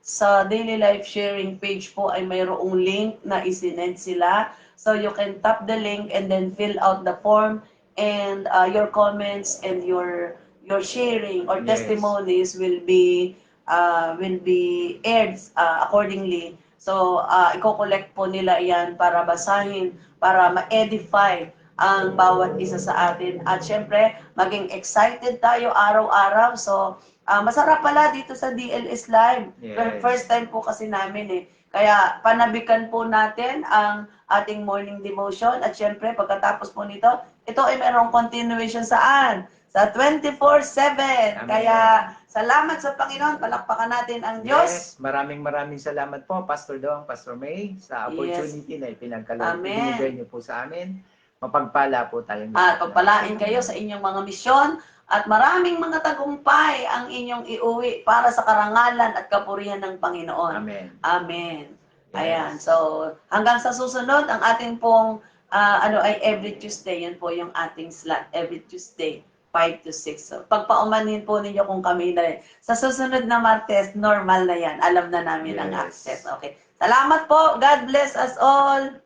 Sa Daily Life Sharing page po ay mayroong link na isinend sila. So you can tap the link and then fill out the form and your comments and your sharing or Yes. testimonies will be aired accordingly. So, i-collect po nila yan para basahin, para ma-edify ang bawat isa sa atin. At syempre, maging excited tayo araw-araw. So, masarap pala dito sa DLS Live. Yes. First time po kasi namin eh. Kaya panabikan po natin ang ating morning devotion. At syempre, pagkatapos po nito, ito ay mayroong continuation saan? Sa 24/7. Amen. Kaya salamat sa Panginoon. Palakpakan natin ang Diyos. Yes, maraming salamat po, Pastor Dong, Pastor May, sa opportunity na ibinigay niyo po sa amin. Mapagpala po tayong At pagpalain kayo sa inyong mga misyon at maraming mga tagumpay ang inyong iuwi para sa karangalan at kapurihan ng Panginoon. Amen. Amen. Yes. Ayan. So, hanggang sa susunod, ang ating pong ay every Tuesday. Yan po yung ating slot. Every Tuesday, 5 to 6. So, pagpaumanhin po ninyo kung kami na rin. Sa susunod na Martes, normal na yan. Alam na namin ang Yes. access. Okay. Salamat po. God bless us all.